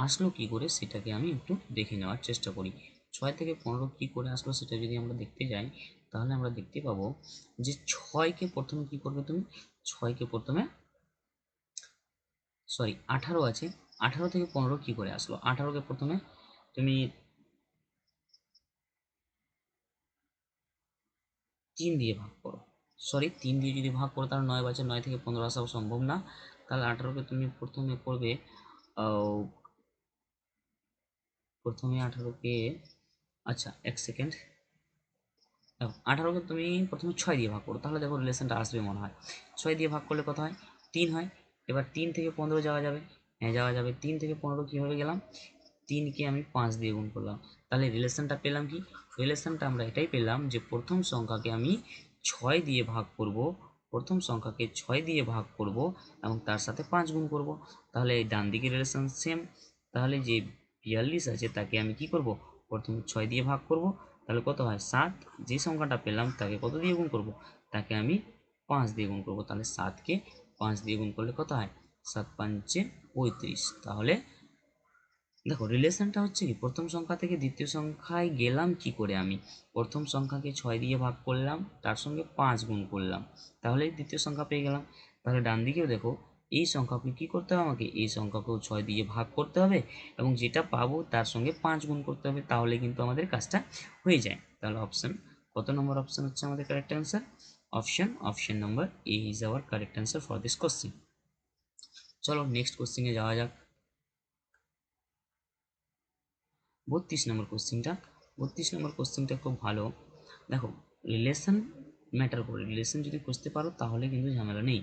আসলো কি করে সেটাকে আমি একটু দেখে নেওয়ার চেষ্টা করি। 6 থেকে 15 কি করে আসলো সেটা যদি আমরা দেখতে যাই, তাহলে আমরা দেখতে পাবো যে 6কে প্রথমে কি করবে তুমি, 6কে প্রথমে, সরি 18 আছে, 18 থেকে 15 কি করে আসলো, 18কে প্রথমে তুমি 3 দিয়ে ভাগ করো, সরি 3 দিয়ে যদি ভাগ করো তাহলে 9 বাজে, 9 থেকে 15 আসা সম্ভব না। তাহলে 18কে তুমি প্রথমে করবে, প্রথমে 18কে, আচ্ছা এক সেকেন্ড, দেখো 18কে তুমি প্রথমে 6 দিয়ে ভাগ করো, তাহলে দেখো রিলেশনটা আসবে মনে হয়। 6 দিয়ে ভাগ করলে কত হয়, 3 হয়। এবার 3 থেকে 15 যাওয়া যাবে, হ্যাঁ যাওয়া যাবে। 3 থেকে 15 কীভাবে গেলাম, 3কে আমি 5 দিয়ে গুণ করলাম, তাহলে রিলেশনটা পেলাম কি, রিলেশনটা আমরা এটাই পেলাম যে প্রথম সংখ্যাকে আমি 6 দিয়ে ভাগ করব, প্রথম সংখ্যাকে 6 দিয়ে ভাগ করব এবং তার সাথে 5 গুণ করব। তাহলে এই ডান দিকে রিলেশন সেম। তাহলে যে 42 আছে তাকে আমি কি করব, প্রথমে 6 দিয়ে ভাগ করব, তাহলে কত হয় 7। যে সংখ্যাটা পেলাম তাকে কত দিয়ে গুণ করব, তাকে আমি 5 দিয়ে গুণ করব। তাহলে 7কে 5 দিয়ে গুণ করলে কত হয়, 7 5 35। তাহলে দেখো রিলেশনটা হচ্ছে কি, প্রথম সংখ্যা থেকে দ্বিতীয় সংখ্যায় গেলাম কি করে, আমি প্রথম সংখ্যাকে 6 দিয়ে ভাগ করলাম, তার সঙ্গে 5 গুণ করলাম, তাহলে দ্বিতীয় সংখ্যা পেয়ে গেলাম। তাহলে ডান দিকেও দেখো এই সংখ্যাকে কি করতে হবে, আমাকে এই সংখ্যাকেও 6 দিয়ে ভাগ করতে হবে এবং যেটা পাবো তার সঙ্গে 5 গুণ করতে হবে, তাহলে কিন্তু আমাদের কাজটা হয়ে যায়। তাহলে অপশন, কত নম্বর অপশন হচ্ছে আমাদের correct answer, option number A is our correct answer for this question. চলো নেক্সট কোশ্চেনে যাওয়া যাক। 32 নম্বর কোশ্চেনটা, 32 নম্বর কোশ্চেনটা খুব ভালো। দেখো রিলেশন ম্যাটার করে, রিলেশন যদি খুঁজতে পারো তাহলে কিন্তু ঝামেলা নেই।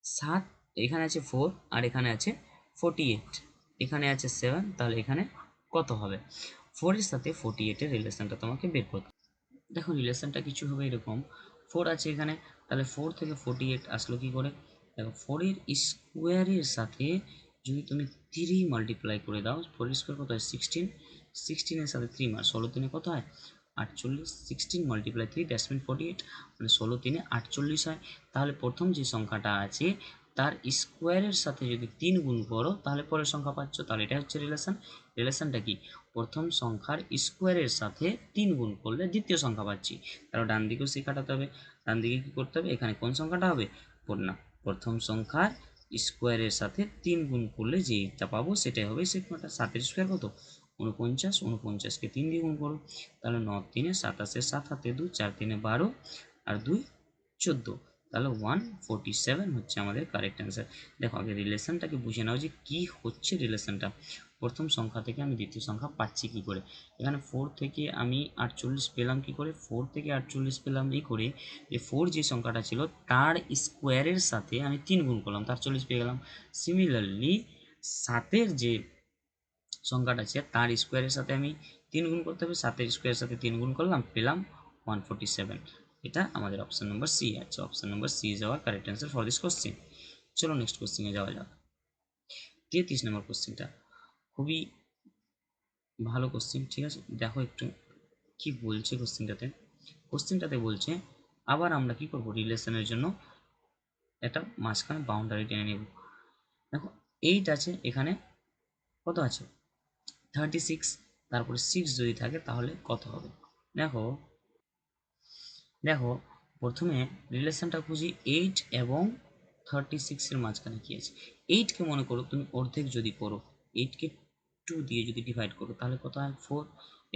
7, এখানে আছে 4 আর এখানে আছে 48, এখানে আছে 7, তাহলে এখানে কত হবে, 4 এর সাথে 48 এর রিলেশনটা তোমাকে বের করতে। দেখো রিলেশনটা কিছু হবে এরকম, 4 আছে এখানে, তাহলে 4 থেকে 48 আসলো কি করে, দেখো 4 এর স্কোয়ারের সাথে যদি তুমি 3 মাল্টিপ্লাই করে দাও, 4 এর স্কোয়ার কত হয় 16, 16 এর সাথে 3 মার 16 3 কত হয় 48, 16 মাল্টিপ্লাই 3 দ্যাটস মিন 48, মানে 16 3 48 হয়। তাহলে প্রথম যে সংখ্যাটা আছে তার স্কোয়ারের সাথে যদি 3 গুণ করো তাহলে পরের সংখ্যা পাচ্ছ, তাহলে এটা হচ্ছে রিলেশন। রিলেশনটা কি, প্রথম সংখ্যার স্কোয়ারের সাথে 3 গুণ করলে দ্বিতীয় সংখ্যা পাচ্ছি, তাহলে ডান দিকেও সে কাটাতে হবে। ডান দিকে কি করতে হবে, এখানে কোন সংখ্যাটা হবে, না, প্রথম সংখ্যার স্কোয়ারের সাথে 3 গুণ করলে যেটা পাবো সেটাই হবে সংখ্যাটা। 7 স্কোয়ার কত 49, 49কে 3 দিয়ে গুণ করো, তাহলে 9 3 27, 7 হাতে 2, 4 3 12 আর 2 14, তাহলে 147 হচ্ছে আমাদের কারেক্ট অ্যান্সার। দেখো আগে রিলেশনটাকে বুঝে নাও যে কি হচ্ছে রিলেশনটা, প্রথম সংখ্যা থেকে আমি দ্বিতীয় সংখ্যা পাচ্ছি কি করে। এখানে 4 থেকে আমি 48 পেলাম কি করে, 4 থেকে 48 পেলাম এই করে যে 4 যে সংখ্যাটা ছিল তার স্কোয়ারের সাথে আমি 3 গুণ করলাম, তার 40 পেয়ে গেলাম। সিমিলারলি 7-এর যে সংখ্যাটা আছে তার স্কোয়ারের সাথে আমি 3 গুণ করতে হবে, 7-এর স্কোয়ারের সাথে 3 গুণ করলাম, পেলাম 147। এটা আমাদের অপশন নম্বর সি আছে, option number C is our correct answer for this question. চলো নেক্সট কোশ্চেনে যাওয়া যাক। 33 নম্বর কোশ্চেনটা খুবই ভালো কোশ্চেন, ঠিক আছে, দেখো একটু কি বলছে কোশ্চেনটাতে। কোশ্চেনটাতে বলছে আবার আমরা কি করব, রিলেশনের জন্য একটা মাঝখানে বাউন্ডারি টেনে নেব। দেখো 8 আছে এখানে, কত আছে 36, তারপরে 6 যদি থাকে তাহলে কত হবে। দেখো দেখো প্রথমে রিলেশনটা খুঁজি, 8 এবং 36-এর মাঝখানে কি আছে। 8কে মনে করো তুমি অর্ধেক যদি করো, 8কে 2 দিয়ে যদি ডিভাইড করো তাহলে কত হয় 4।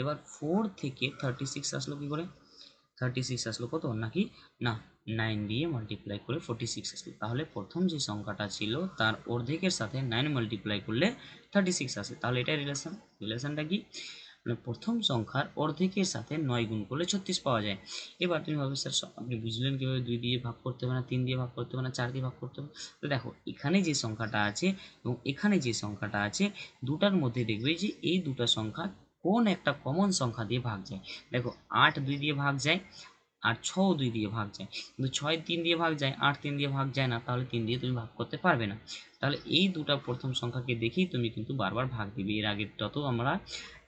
এবার 4 থেকে 36 আসলো কি করে, 36 আসলো কত নাকি, না 9 দিয়ে মাল্টিপ্লাই করে 46 আসলো, তাহলে প্রথম যে সংখ্যাটা ছিল তার অর্ধেকের সাথে 9 মাল্টিপ্লাই করলে 36 আসে, তাহলে এটাই রিলেশন। রিলেশনটা কি, মানে প্রথম সংখ্যার অর্ধেকের সাথে 9 গুণ করলে 36 পাওয়া যায়। এবার তুমি ভাবো স্যার আপনি বুঝলেন কীভাবে 2 দিয়ে ভাগ করতে হবে না, 3 দিয়ে ভাগ করতে হবে না, 4 দিয়ে ভাগ করতে হবে। তো দেখো এখানে যে সংখ্যাটা আছে এবং এখানে যে সংখ্যাটা আছে দুটার মধ্যে দেখবে যে এই দুটো সংখ্যা কোন একটা কমন সংখ্যা দিয়ে ভাগ যায়। দেখো 8 2 দিয়ে ভাগ যায় আর 6 2 দিয়ে ভাগ যায়, কিন্তু 6 3 দিয়ে ভাগ যায়, 8 3 দিয়ে ভাগ যায় না, তাহলে 3 দিয়ে তুমি ভাগ করতে পারবে না। তাহলে এই দুটা প্রথম সংখ্যাকে দেখেই তুমি কিন্তু বারবার ভাগ দিবে, এর আগেরটা তো আমরা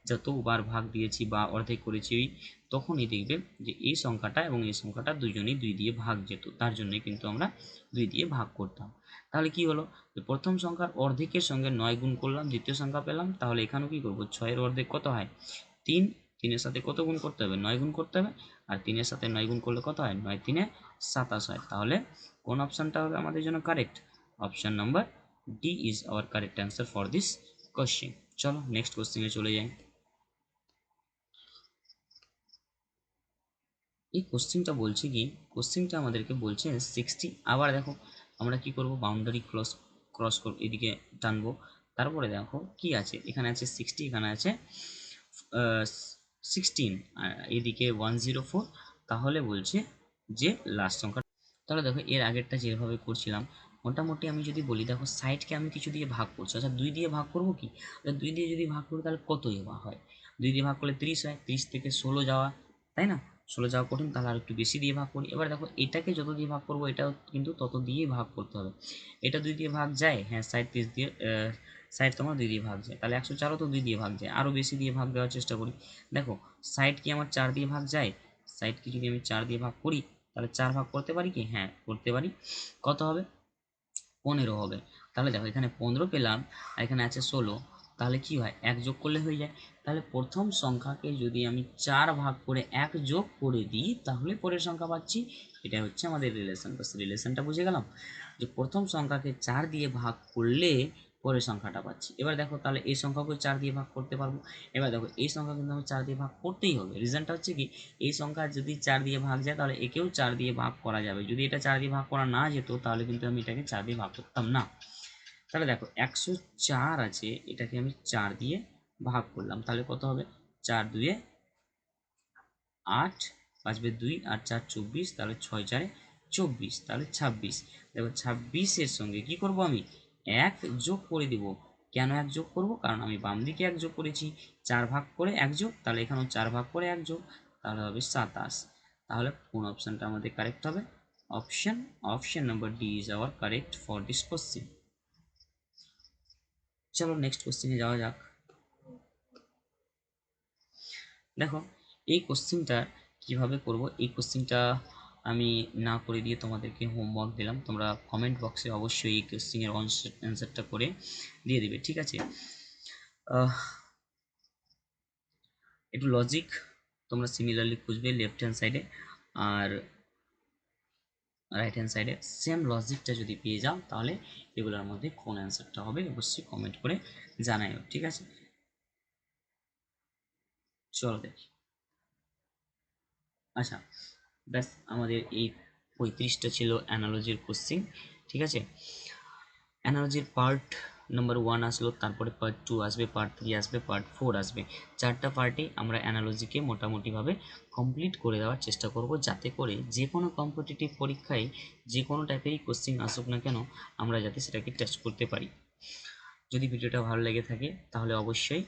যতবার ভাগ দিয়েছি বা অর্ধেক করেছি তখনই দেখবে যে এই সংখ্যাটা এবং এই সংখ্যাটা দুজনেই 2 দিয়ে ভাগ যেত, তার জন্যই কিন্তু আমরা 2 দিয়ে ভাগ করতাম। তাহলে কি হলো, যে প্রথম সংখ্যার অর্ধেকের সঙ্গে 9 গুণ করলাম, দ্বিতীয় সংখ্যা পেলাম। তাহলে এখানেও কি করব, 6 এর অর্ধেক কত হয় 3, 3 এর সাথে কত গুণ করতে হবে 9 গুণ করতে হবে, আর 3 এর সাথে 9 গুণ করলে কত হয় 9 3 27 হয়। তাহলে কোন অপশনটা হবে আমাদের জন্য correct, option number D is our correct answer for this question. চলো নেক্সট কোশ্চেনে চলে যাই। এই কোশ্চেনটা বলছে কি, কোশ্চেনটা আমাদেরকে বলছে 60, আবার দেখো আমরা কি করব, বাউন্ডারি ক্রস করব, এদিকে টানবো। তারপরে দেখো কি আছে, এখানে আছে 60, এখানে আছে 16, এদিকে 104। তাহলে বলছে যে লাস্ট সংখ্যা। তাহলে দেখো এর আগেরটা যেভাবে করছিলাম, মোটামুটি আমি যদি বলি, দেখো সাইডকে আমি কিছু দিয়ে ভাগ করছি, আচ্ছা 2 দিয়ে ভাগ করব কি, 2 দিয়ে যদি ভাগ করি তাহলে কত যাওয়া হয়, 2 দিয়ে ভাগ করলে 30 হয়, 30 থেকে 16 যাওয়া, তাই না, 16 যাওয়া কঠিন, তাহলে আর একটু বেশি দিয়ে ভাগ করি। এবার দেখো এটাকে যত দিয়ে ভাগ করবো এটাও কিন্তু তত দিয়েই ভাগ করতে হবে। এটা 2 দিয়ে ভাগ যায়, হ্যাঁ সাইড 30 দিয়ে, সাইড তোমার 2 দিয়ে ভাগ যায়, তাহলে 104ও তো 2 দিয়ে ভাগ যায়, আরও বেশি দিয়ে ভাগ দেওয়ার চেষ্টা করি। দেখো সাইড কি আমার 4 দিয়ে ভাগ যায়, সাইডকে যদি আমি 4 দিয়ে ভাগ করি তাহলে 4 ভাগ করতে পারি কি, হ্যাঁ করতে পারি। কত হবে 15 হবে। তাহলে দেখো এখানে 15 পেলাম আর এখানে আছে 16, তাহলে কি হয় 1 যোগ করলে হয়ে যায়। তাহলে প্রথম সংখ্যাকে যদি আমি 4 ভাগ করে 1 যোগ করে দিই তাহলে পরের সংখ্যা পাচ্ছি। এটা হচ্ছে আমাদের রিলেশন, বাস রিলেশনটা বুঝে গেলাম যে প্রথম সংখ্যাকে 4 দিয়ে ভাগ করলে পরের সংখ্যাটা পাচ্ছি। এবার দেখো তাহলে এই সংখ্যাকে 4 দিয়ে ভাগ করতে পারবো। এবার দেখো এই সংখ্যা কিন্তু আমি 4 দিয়ে ভাগ করতেই হবে, রিজনটা হচ্ছে কি, এই সংখ্যা যদি 4 দিয়ে ভাগ যায় তাহলে একেও 4 দিয়ে ভাগ করা যাবে, যদি এটা 4 দিয়ে ভাগ করা না যেত তাহলে কিন্তু আমি এটাকে 4 দিয়ে ভাগ করতাম না। তাহলে দেখো 104 আছে, এটাকে আমি 4 দিয়ে ভাগ করলাম, তাহলে কত হবে 4 2 8, বাঁচবে 2 আর 4 24, তাহলে 6 4 24, তাহলে 26। দেখো 26-এর সঙ্গে কি করব, আমি 1 যোগ করে দিব। কেন 1 যোগ করব, কারণ আমি বাম দিকে 1 যোগ করেছি, 4 ভাগ করে 1 যোগ, তাহলে এখানেও 4 ভাগ করে 1 যোগ, তাহলে হবে 27। তাহলে কোন অপশনটা আমাদের কারেক্ট হবে, option number D is our correct for this question. চলো নেক্সট কোশ্চেনে যাওয়া যাক। দেখো এই কোশ্চেনটা কিভাবে করব, এই কোশ্চেনটা আমি না করে দিয়ে তোমাদেরকে হোমওয়ার্ক দিলাম, তোমরা কমেন্ট বক্সে অবশ্যই এই কোশ্চেনের অ্যান্সারটা করে দিয়ে দিবে, ঠিক আছে। একটু লজিক তোমরা সিমিলারলি খুঁজবে লেফট হ্যান্ড সাইডে আর রাইট হ্যান্ড সাইডে, সেম লজিকটা যদি পেয়ে যাও তাহলে এগুলোর মধ্যে কোন অ্যান্সারটা হবে অবশ্যই কমেন্ট করে জানাইও, ঠিক আছে। চলো দেখি। আচ্ছা ব্যাস আমাদের এই 35টা ছিল অ্যানালজির কোশ্চেন, ঠিক আছে। অ্যানালজির পার্ট নাম্বার 1 আসলো, তারপরে পার্ট 2 আসবে, পার্ট 3 আসবে, পার্ট 4 আসবে। 4টা পার্টে আমরা অ্যানালজিকে মোটামুটিভাবে কমপ্লিট করে দেওয়ার চেষ্টা করব, যাতে করে যে কোনো কম্পিটিটিভ পরীক্ষায় যে কোনো টাইপেরই কোশ্চেন আসুক না কেন আমরা যাতে সেটাকে টেস্ট করতে পারি। যদি ভিডিওটা ভালো লেগে থাকে তাহলে অবশ্যই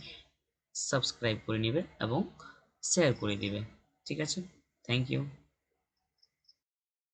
সাবস্ক্রাইব করে নেবে এবং শেয়ার করে দিবে, ঠিক আছে। Thank you.